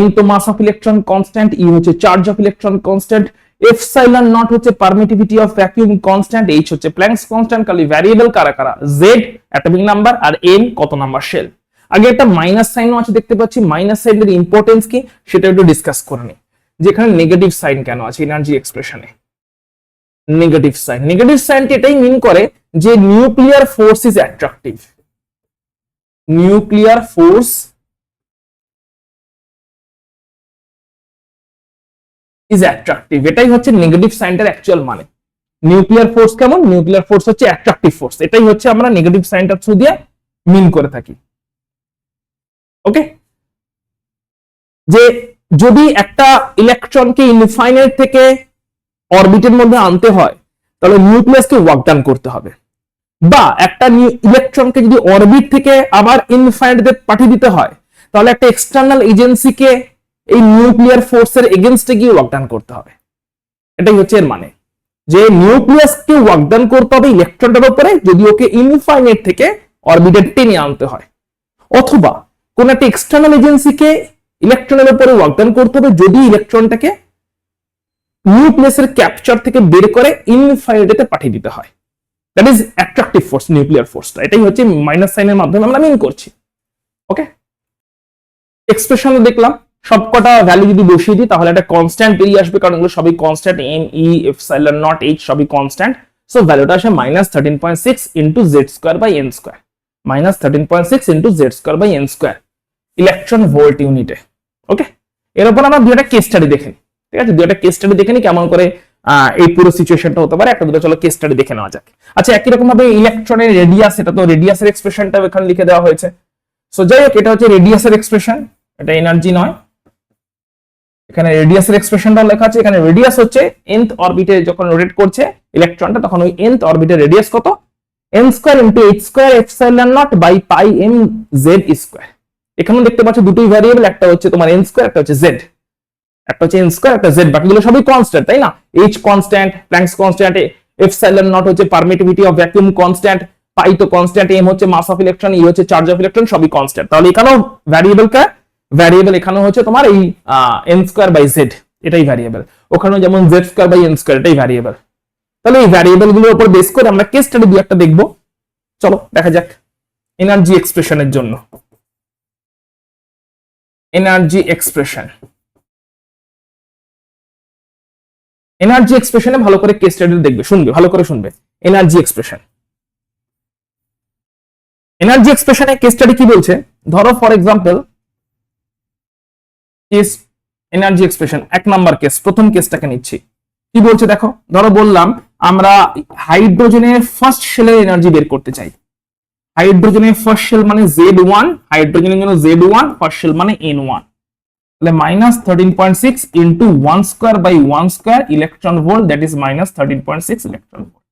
m তো mass of electron constant, e হচ্ছে charge of electron constant, epsilon naught হচ্ছে permittivity of vacuum constant, h হচ্ছে Planck's constant, খালি variable কারা কারা, z atomic number, আর n কত নাম্বার শেল। আগে একটা মাইনাস সাইনও আছে দেখতে পাচ্ছি, মাইনাস সাইনের ইম্পর্টেন্স কি সেটা একটু ডিসকাস করে নিই। যেখানে নেগেটিভ সাইন কেন আছে এনার্জি এক্সপ্রেশনে? নেগেটিভ সাইনটি এটাই মিন করে যে nuclear force is attractive, nuclear force is attractive, এটাই হচ্ছে নেগেটিভ সাইনটার অ্যাকচুয়াল মানে। নিউক্লিয়ার ফোর্স কেমন? নিউক্লিয়ার ফোর্স হচ্ছে অ্যাট্রাকটিভ ফোর্স, এটাই হচ্ছে আমরা নেগেটিভ সাইনটার থ্রু দিয়ে মিন করে থাকি। ওকে, যে যদি একটা ইলেকট্রনকে ইনফাইনাইট থেকে অরবিটের মধ্যে আনতে হয় তাহলে নিউক্লিয়াসকে ওয়ার্ক ডান করতে হবে, বা একটা ইলেকট্রনকে যদি অরবিট থেকে আবার ইনফাইনাইটে পাঠিয়ে দিতে হয় তাহলে একটা এক্সটার্নাল এজেন্সিকে এই নিউক্লিয়ার ফোর্সের এগেইনস্টে গিয়ে ওয়ার্ক ডান করতে হবে। এটাই হচ্ছে এর মানে, যে নিউক্লিয়াসকে ওয়ার্ক ডান করতে হবে ইলেকট্রনটার উপরে যদি ওকে ইনফাইনাইট থেকে অরবিটে টেনে আনতে হয়, অথবা কোন একটা এক্সটার্নাল এজেন্সিকে ইলেকট্রনের উপরে ওয়ার্ক ডান করতে হবে যদি ইলেকট্রনটাকে নিউক্লিয়াসের ক্যাপচার থেকে বের করে ইনফাইনাইটে পাঠিয়ে দিতে হয়। That is attractive force, nuclear ফোর্সটা। এটাই হচ্ছে মাইনাস সাইনের মাধ্যমে আমরা মিন করছি। ওকে, এক্সপ্রেশন দেখলাম, সবকটা ভ্যালু যদি বসিয়ে দিই তাহলে একটা কনস্ট্যান্ট বেরিয়ে আসবে, কারণ এগুলো সবই constant, m e epsilon naught h সবই কনস্ট্যান্ট। সো ভ্যালুটা আসে -13.6 into z square by n square, minus 13.6 into Z square by N square electron volt ইউনিটে। ওকে, এর উপর আমরা দুইটা কেস স্টাডি দেখে নিই, ঠিক আছে? দুইটা কেস স্টাডি দেখে নিই কেমন করে এই পুরো সিচুয়েশনটা হতে পারে। একটা দুটো চলো কেস স্টাডি দেখে নেওয়া যাক। আচ্ছা, একই রকম ভাবে ইলেকট্রনের রেডিয়াস, এটা তো রেডিয়াসের এক্সপ্রেশনটা এখানে লিখে দেওয়া হয়েছে। সো যাই হোক, এটা হচ্ছে রেডিয়াসের এক্সপ্রেশন, এটা এনার্জি নয়। এখানে রেডিয়াসের এক্সপ্রেশনটা লেখা আছে। এখানে রেডিয়াস হচ্ছে nth অরবিটে যখন রোটেট করছে ইলেকট্রনটা, তখন ওই nth অরবিটের রেডিয়াস কত? n square into h square epsilon not by pi m z square. এখানে দেখতে পাচ্ছ দুটোই ভ্যারিয়েবল, একটা হচ্ছে তোমার n স্কয়ার, একটা হচ্ছে z। একটা হচ্ছে n স্কয়ার, একটা z, বাকিগুলো সবই কনস্ট্যান্ট, তাই না? h constant, Planck's constant, epsilon naught হচ্ছে permittivity of vacuum constant, pi তো কনস্ট্যান্ট, m হচ্ছে মাস অফ ইলেকট্রন, e হচ্ছে চার্জ অফ ইলেকট্রন, সবই কনস্ট্যান্ট। তাহলে এখানেও ভ্যারিয়েবল এখানে হচ্ছে তোমার এই n স্কয়ার বাই z, এটাই ভ্যারিয়েবল। ওখানেও যেমন z square by n square, এটাই ভ্যারিয়েবল। তাহলে এই ভ্যারিয়েবল গুলোর উপর বেস করে আমরা কেস স্টাডি দুই একটা দেখবো। চলো দেখা যাক। এনার্জি এক্সপ্রেশনের জন্য এনার্জি এক্সপ্রেশনে ভালো করে কেস স্টাডি দেখবে, শুনবে, ভালো করে শুনবে। এনার্জি এক্সপ্রেশনে কেস স্টাডি কি বলছে? ধরো for example case energy expression 1 number case, প্রথম কেসটাকে নিচ্ছি। কি বলছে দেখো, ধরো বললাম আমরা হাইড্রোজেনের ফার্স্ট শেলের এনার্জি বের করতে চাই। হাইড্রোজেনের ফার্স্ট শেল মানে Z1, হাইড্রোজেনের জন্য Z1, ফার্স্ট শেল মানে N1। তাহলে minus 13.6 into 1 square by 1 square electron volt, that is minus 13.6 electron volt.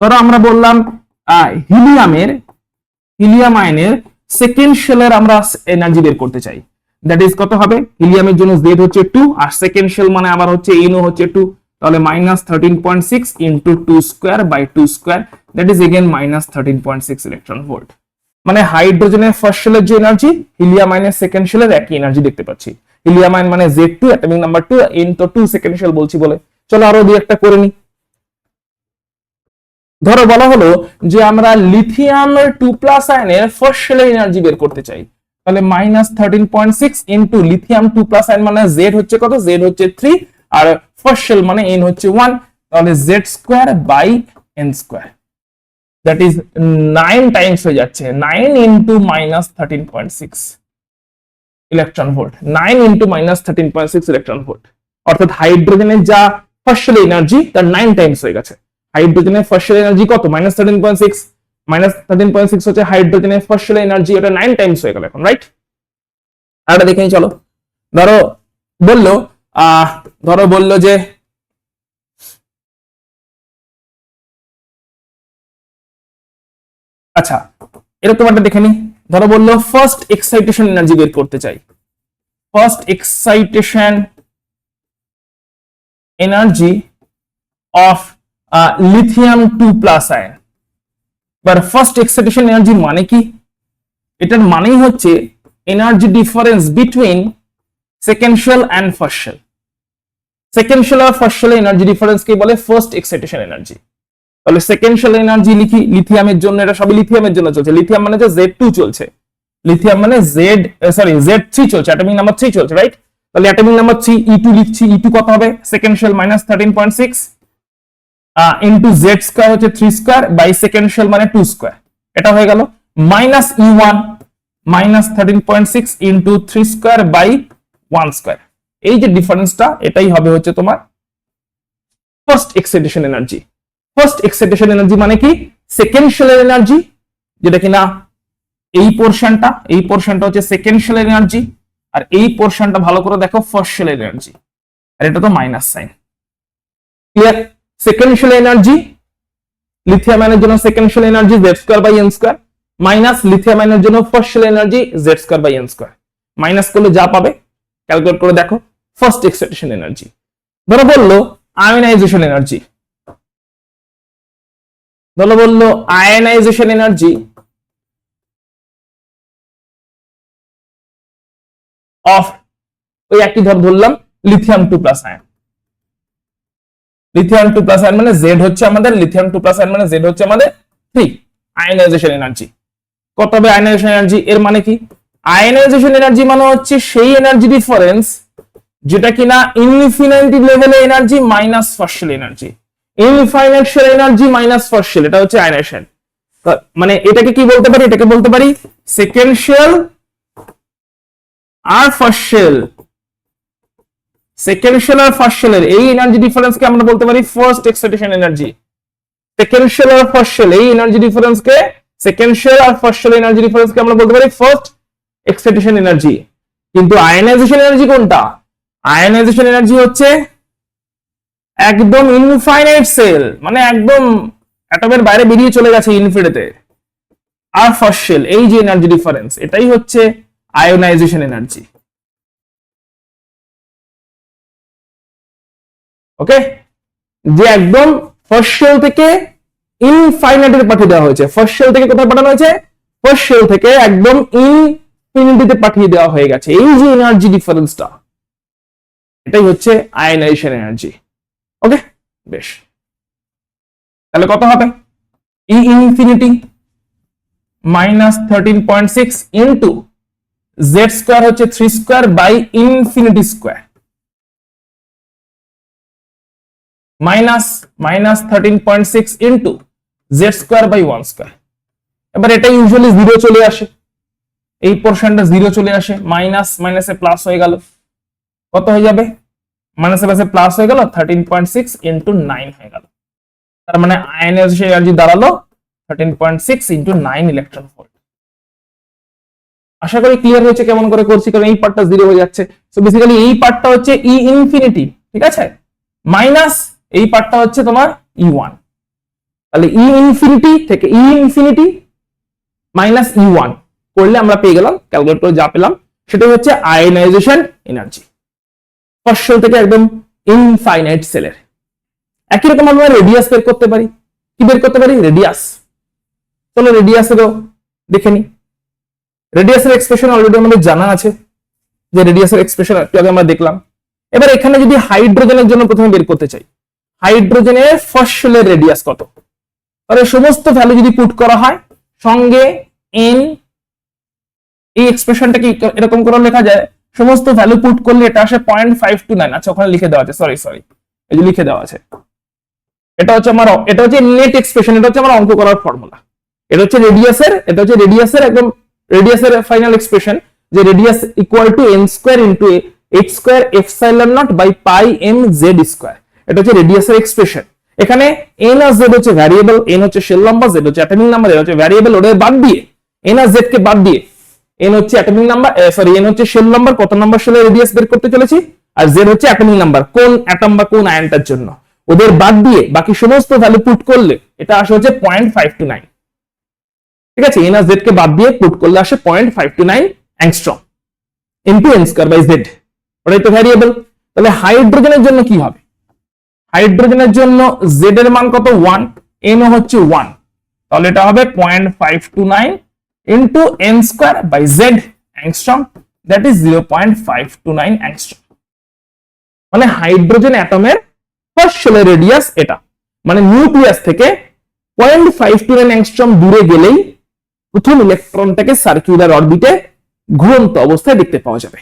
ধরো আমরা বললাম হিলিয়াম আয়নের সেকেন্ড শেলের আমরা এনার্জি বের করতে চাই। দ্যাট ইজ কত হবে? হিলিয়ামের জন্য Z হচ্ছে 2 আর সেকেন্ড শেল মানে আবার হচ্ছে NO হচ্ছে 2, তাহলে minus 13.6 into 2 square by 2 square, that is again minus 13.6 electron volt. মানে হাইড্রোজেনের ফার্স্ট শেলের যে এনার্জি, হিলিয়াম আয়নের সেকেন্ড শেলের একই এনার্জি দেখতে পাচ্ছি। হিলিয়াম আয়ন মানে Z2, অ্যাটমিক নাম্বার 2, N তো 2 সেকেন্ড শেল বলছি বলে। চলো আরো দুই একটা করে নি। ধরো বলা হলো যে আমরা লিথিয়ামের 2+ আয়নের ফার্স্ট শেলের এনার্জি বের করতে চাই। তাহলে মাইনাস 13.6 ইন্টু লিথিয়াম 2+ আয়ন মানে Z হচ্ছে কত? Z হচ্ছে 3 আর ফার্স্ট শেল মানে N হচ্ছে 1, তাহলে Z square by N square, that is 9 times হয়ে যাচ্ছে। 9 into minus 13.6 electron volt, 9 into minus 13.6 electron volt. অর্থাৎ হাইড্রোজেনের যা ফার্স্ট শেল এনার্জি তার 9 টাইমস হয়ে গেছে। হাইড্রোজেনের ফার্স্ট শেল এনার্জি কত? মাইনাস 13.6, মাইনাস 13.6 হচ্ছে হাইড্রোজেনের ফার্স্ট শেল এনার্জি, ওটা 9 টাইমস হয়ে গেল এখন, রাইট? আর দেখে নিই চলো। ধরো বললো যে আচ্ছা এরকম একটা দেখে নি। ধরো বললো ফার্স্ট এক্সাইটেশন এনার্জি বের করতে চাই। First excitation energy of lithium 2+ ion. এবার ফার্স্ট এক্সাইটেশন এনার্জি মানে কি? এটার মানেই হচ্ছে energy difference between second shell and first shell. Second shell আর ফার্স্ট শেল এনার্জি ডিফারেন্স কে বলে ফার্স্ট এক্সাইটেশন এনার্জি। তাহলে সেকেন্ড শেল এনার্জি লিখি লিথিয়ামের জন্য, এটা সবই লিথিয়ামের জন্য চলছে। লিথিয়াম মানে যে Z2 চলছে, লিথিয়াম মানে Z3 চলছে, অ্যাটমিক নাম্বার 3 চলছে, রাইট? তাহলে অ্যাটমিক নাম্বার 3 E2 লিখছি। E2 কত হবে? Second shell minus 13.6 into Z square হচ্ছে 3 স্কয়ার বাই সেকেন্ড শেল মানে 2 স্কয়ার, এটা হয়ে গেল minus E1 minus 13.6 into 3 square by 1 square. এই যে ডিফারেন্সটা, এটাই হবে হচ্ছে তোমার first excitation energy. First excitation energy মানে কি? সেকেন্ড শেলের এনার্জি, যেটা কিনা এই পোরশনটা হচ্ছে সেকেন্ড শেলের এনার্জি, আর এই পোরশনটা ভালো করে দেখো ফার্স্ট শেলের এনার্জি, আর এটা তো minus sign. Clear? Second shell energy lithium আয়নের জন্য second shell energy Z square by N square, minus lithium আয়নের জন্য first shell energy Z square by N square. Minus করলে যা পাবে ক্যালকুলেট করে দেখো। First excitation energy. ধরো বললো ionization energy, ionization energy of ওই একটি ধরলাম লিথিয়াম 2+ আয়ন। লিথিয়াম 2+ আয়ন মানে Z হচ্ছে আমাদের, লিথিয়াম 2+ আয়ন মানে Z হচ্ছে আমাদের 3। আয়নাইজেশন এনার্জি কত হবে? আয়নাইজেশন এনার্জি এর মানে কি? আয়নাইজেশন এনার্জি মানে হচ্ছে সেই এনার্জি ডিফারেন্স যেটা কিনা ইনফিনিটি লেভেলে energy minus first shell energy. Infinite shell energy minus first shell, এটা হচ্ছে আয়নাইজেশন। মানে এটাকে কি বলতে পারি, এটাকে বলতে পারি সেকেন্সিয়াল আর ফার্স্ট শেল। সেকেন্সিয়াল আর ফার্স্ট শেলের এই এনার্জি ডিফারেন্সকে আমরা বলতে পারি ফার্স্ট এক্সাইটেশন এনার্জি। সেকেন্সিয়াল আর ফার্স্ট শেল এই এনার্জি ডিফারেন্সকে, সেকেন্সিয়াল আর ফার্স্ট শেল এনার্জি ডিফারেন্সকে আমরা বলতে পারি ফার্স্ট এক্সাইটেশন এনার্জি। কিন্তু আয়নাইজেশন এনার্জি কোনটা? আয়নাইজেশন এনার্জি হচ্ছে একদম ইনফাইনাইট সেল, মানে একদম অ্যাটমের বাইরে বেরিয়ে চলে গেছে ইনফিনিটিতে। আর ফার্স্ট শেল এই যে এনার্জি ডিফারেন্স, এটাই হচ্ছে আয়োনাইজেশন এনার্জি। ওকে, যে একদম ফার্স্ট শেল থেকে ইনফাইনাইটে পাঠিয়ে দেওয়া হয়েছে। ফার্স্ট শেল থেকে কোথায় পাঠানো হয়েছে? ফার্স্ট শেল থেকে একদম ইনফিনিটিতে পাঠিয়ে দেওয়া হয়ে গেছে। এই যে এনার্জি ডিফারেন্সটা, এটাই হচ্ছে আয়োনাইজেশন এনার্জি। ওকে, বেশ, তাহলে কত হবে? E infinity minus 13.6 into Z square হচ্ছে 3 square by infinity square minus 13.6 into Z square by 1 square. এবার এটা ইউজুয়ালি জিরো চলে আসে, এই পোর্শনটা জিরো চলে আসে, মাইনাস মাইনাসে প্লাস হয়ে গেল, কত হয়ে যাবে? মাইনাসে প্লাসে প্লাস হয়ে গেল, 13.6 ইন্টু 9 হয়ে গেল। তার মানে আয়নাইজেশন এনার্জি দাঁড়ালো 13.6 ইন্টু 9 ইলেকট্রন ভোল্ট। আশা করি ক্লিয়ার হয়েছে কেমন করে করছি, কারণ এই পার্টটা জিরো হয়ে যাচ্ছে। সো বেসিক্যালি এই পার্টটা হচ্ছে ই ইনফিনিটি, ঠিক আছে, মাইনাস এই পার্টটা হচ্ছে তোমার E1। তাহলে ই ইনফিনিটি থেকে ই ইনফিনিটি মাইনাস E1 করলে আমরা পেয়ে গেলাম, ক্যালকুলেট করে যা পেলাম সেটা হচ্ছে আয়নাইজেশন এনার্জি ফার্স্ট শেল থেকে একদম ইনফাইনাইট সেলের। একই রকম আমরা রেডিয়াস বের করতে পারি। কি বের করতে পারি? রেডিয়াস। চলো রেডিয়াসেরও দেখে নি। রেডিয়াসের এক্সপ্রেশন অলরেডি আমাদের জানা আছে, যে রেডিয়াসের এক্সপ্রেশন একটু আগে আমরা দেখলাম। এবার এখানে যদি হাইড্রোজেনের জন্য প্রথমে বের করতে চাই, হাইড্রোজেনের ফার্স্ট শেলের রেডিয়াস কত, তাহলে সমস্ত ভ্যালু যদি পুট করা হয় সঙ্গে এন, এই এক্সপ্রেশনটা কি এরকম করে লেখা যায়, সমস্ত ভ্যালু পুট করলে এটা আসে 0.529। আচ্ছা ওখানে লিখে দেওয়া আছে, সরি এই যে লিখে দেওয়া আছে, এটা হচ্ছে আমার, এটা হচ্ছে নেট এক্সপ্রেশন, এটা হচ্ছে আমার অঙ্ক করার ফর্মুলা। এটা হচ্ছে রেডিয়াসের, এটা হচ্ছে রেডিয়াসের একদম রেডিয়াসের ফাইনাল এক্সপ্রেশন, যে radius equal to n square into h square epsilon not by pi m z square. এটা হচ্ছে রেডিয়াসের এক্সপ্রেশন। এখানে n আর z হচ্ছে ভ্যারিয়েবল, n হচ্ছে শেল নাম্বার, z হচ্ছে অ্যাটমিক নাম্বার, এটা হচ্ছে ভ্যারিয়েবল। ওদের বাদ দিয়ে n আর z কে বাদ দিয়ে n হচ্ছে অ্যাটমিক নাম্বার, সরি n হচ্ছে শেল নাম্বার, কত নাম্বার শেলের রেডিয়াস বের করতে চলেছি, আর z হচ্ছে অ্যাটমিক নাম্বার কোন অ্যাটম বা কোন আয়নটার জন্য। ওদের বাদ দিয়ে বাকি সমস্ত ভ্যালু পুট করলে এটা আসে হচ্ছে 0.529। ঠিক আছে, n আর z কে বাদ দিয়ে পুট করলে আসে 0.529 angstrom into n square by z। ওটাই তো ভ্যারিয়েবল। তাহলে হাইড্রোজেনের জন্য কি হবে? হাইড্রোজেনের জন্য z এর মান কত? 1, n ও হচ্ছে 1, তাহলে এটা হবে 0.529 into n square by z angstrom, that is 0.529 angstrom. মানে হাইড্রোজেন অ্যাটমের ফার্স্ট শেলের রেডিয়াস এটা। মানে নিউক্লিয়াস থেকে 0.529 অ্যাংস্ট্রম দূরে গেলেই প্রথম ইলেকট্রনটাকে সার্কুলার অরবিটে ঘুরন্ত অবস্থায় দেখতে পাওয়া যাবে।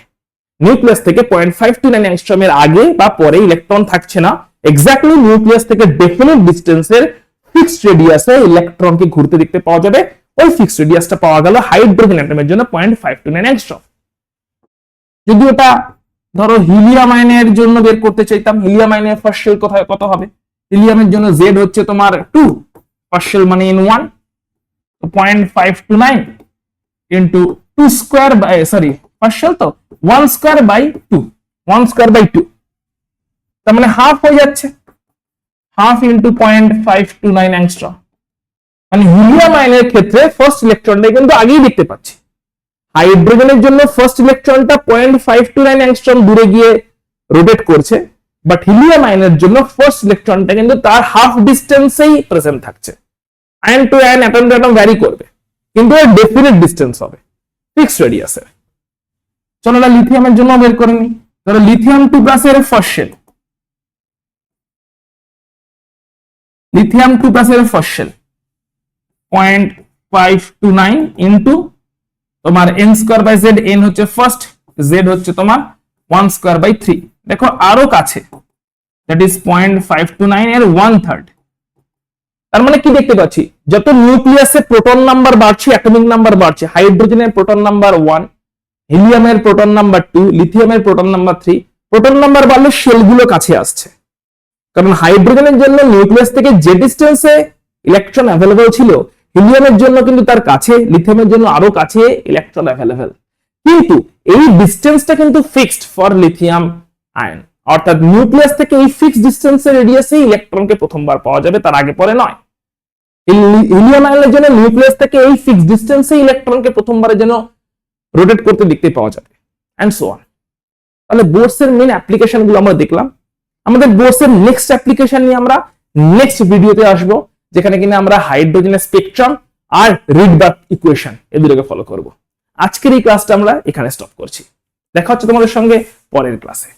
নিউক্লিয়াস থেকে 0.529 অ্যাংস্ট্রমের আগে বা পরে ইলেকট্রন থাকছে না। এক্স্যাক্টলি নিউক্লিয়াস থেকে ডেফিনিট ডিস্টেন্সের ফিক্সড রেডিয়াসে ইলেকট্রনকে ঘুরতে দেখতে পাওয়া যাবে। ওই ফিক্সড রেডিয়াসটা পাওয়া গেল হাইড্রোজেন অ্যাটমের জন্য 0.529 অ্যাংস্ট্রম। যদি ওটা ধরো হিলিয়াম আয়নের জন্য বের করতে চাইতাম, হিলিয়াম আয়নের ফার্স্ট শেল কোথায় কত হবে? হিলিয়ামের জন্য z হচ্ছে তোমার 2, ফার্স্ট শেল মানে n1, 0.529 into 2 square by, sorry first shell তো 1 স্কয়ার বাই 2, 1 স্কয়ার বাই 2, তার মানে হাফ হয়ে যাচ্ছে, হাফ ইনটু 0.529 অ্যাংস্ট্রম। মানে হিলিয়াম আয়নের ক্ষেত্রে ফার্স্ট ইলেকট্রনটা কিন্তু আগেই দেখতে পাচ্ছি। হাইড্রোজেনের জন্য ফার্স্ট ইলেকট্রনটা 0.529 অ্যাংস্ট্রম দূরে গিয়ে রোটেট করছে, বাট হিলিয়াম আয়নের জন্য ফার্স্ট ইলেকট্রনটা কিন্তু তার হাফ ডিস্টেন্সেই প্রেজেন্ট থাকছে। Ion to ion, atom to atom vary করবে, কিন্তু এর ডেফিনিট ডিস্টেন্স হবে ফিক্সড রেডিয়াসের। চলো না লিথিয়ামের জন্য বের করে নিই। ধরো লিথিয়াম 2 প্লাসের ফার্স্ট শেল, লিথিয়াম 2 প্লাসের ফার্স্ট শেল 0.529 ইনটু তোমার n square by z, n হচ্ছে ফার্স্ট, z হচ্ছে তোমার 1 স্কয়ার বাই 3। দেখো আরো কাছে, দ্যাট ইজ 0.529 এর 1/3, তার মানে কি দেখতে পাচ্ছি, যত নিউক্লিয়াসে প্রোটন নাম্বার বাড়ছে, অ্যাটমিক নাম্বার বাড়ছে, হাইড্রোজেনের প্রোটন নাম্বার 1, হিলিয়ামের প্রোটন নাম্বার 2, লিথিয়ামের প্রোটন নাম্বার 3, প্রোটন নাম্বার বাড়লে শেলগুলো কাছে আসছে। কারণ হাইড্রোজেনের জন্য নিউক্লিয়াস থেকে যে ডিস্টেন্সে ইলেকট্রন অ্যাভেলেবল ছিল, হিলিয়ামের জন্য কিন্তু তার কাছে, লিথিয়ামের জন্য আরো কাছে ইলেকট্রন অ্যাভেলেবল। কিন্তু এই ডিস্টেন্সটা কিন্তু ফিক্সড ফর লিথিয়াম আয়ন, অর্থাৎ নিউক্লিয়াস থেকে এই ফিক্সড ডিস্টেন্সের রেডিয়াসে ইলেকট্রনকে প্রথমবার পাওয়া যাবে, তার আগে পরে নয়। হিলিয়াম আয়নের জন্য নিউক্লিয়াস থেকে এই ফিক্সড ডিস্টেন্সে ইলেকট্রনকে প্রথমবারের জন্য রোটেট করতে দেখতে পাওয়া যাবে, এন্ড সো অন। তাহলে বোরসের মেইন অ্যাপ্লিকেশন গুলো আমরা দেখলাম। আমাদের বোরসের নেক্সট অ্যাপ্লিকেশন নিয়ে আমরা নেক্সট ভিডিওতে আসবো, যেখানে কিনা আমরা হাইড্রোজেনের স্পেকট্রাম আর রিডবার্গ ইকুয়েশন এই দুটোকে ফলো করব। আজকের এই ক্লাসটা আমরা এখানে স্টপ করছি। দেখা হচ্ছে তোমাদের সঙ্গে পরের ক্লাসে।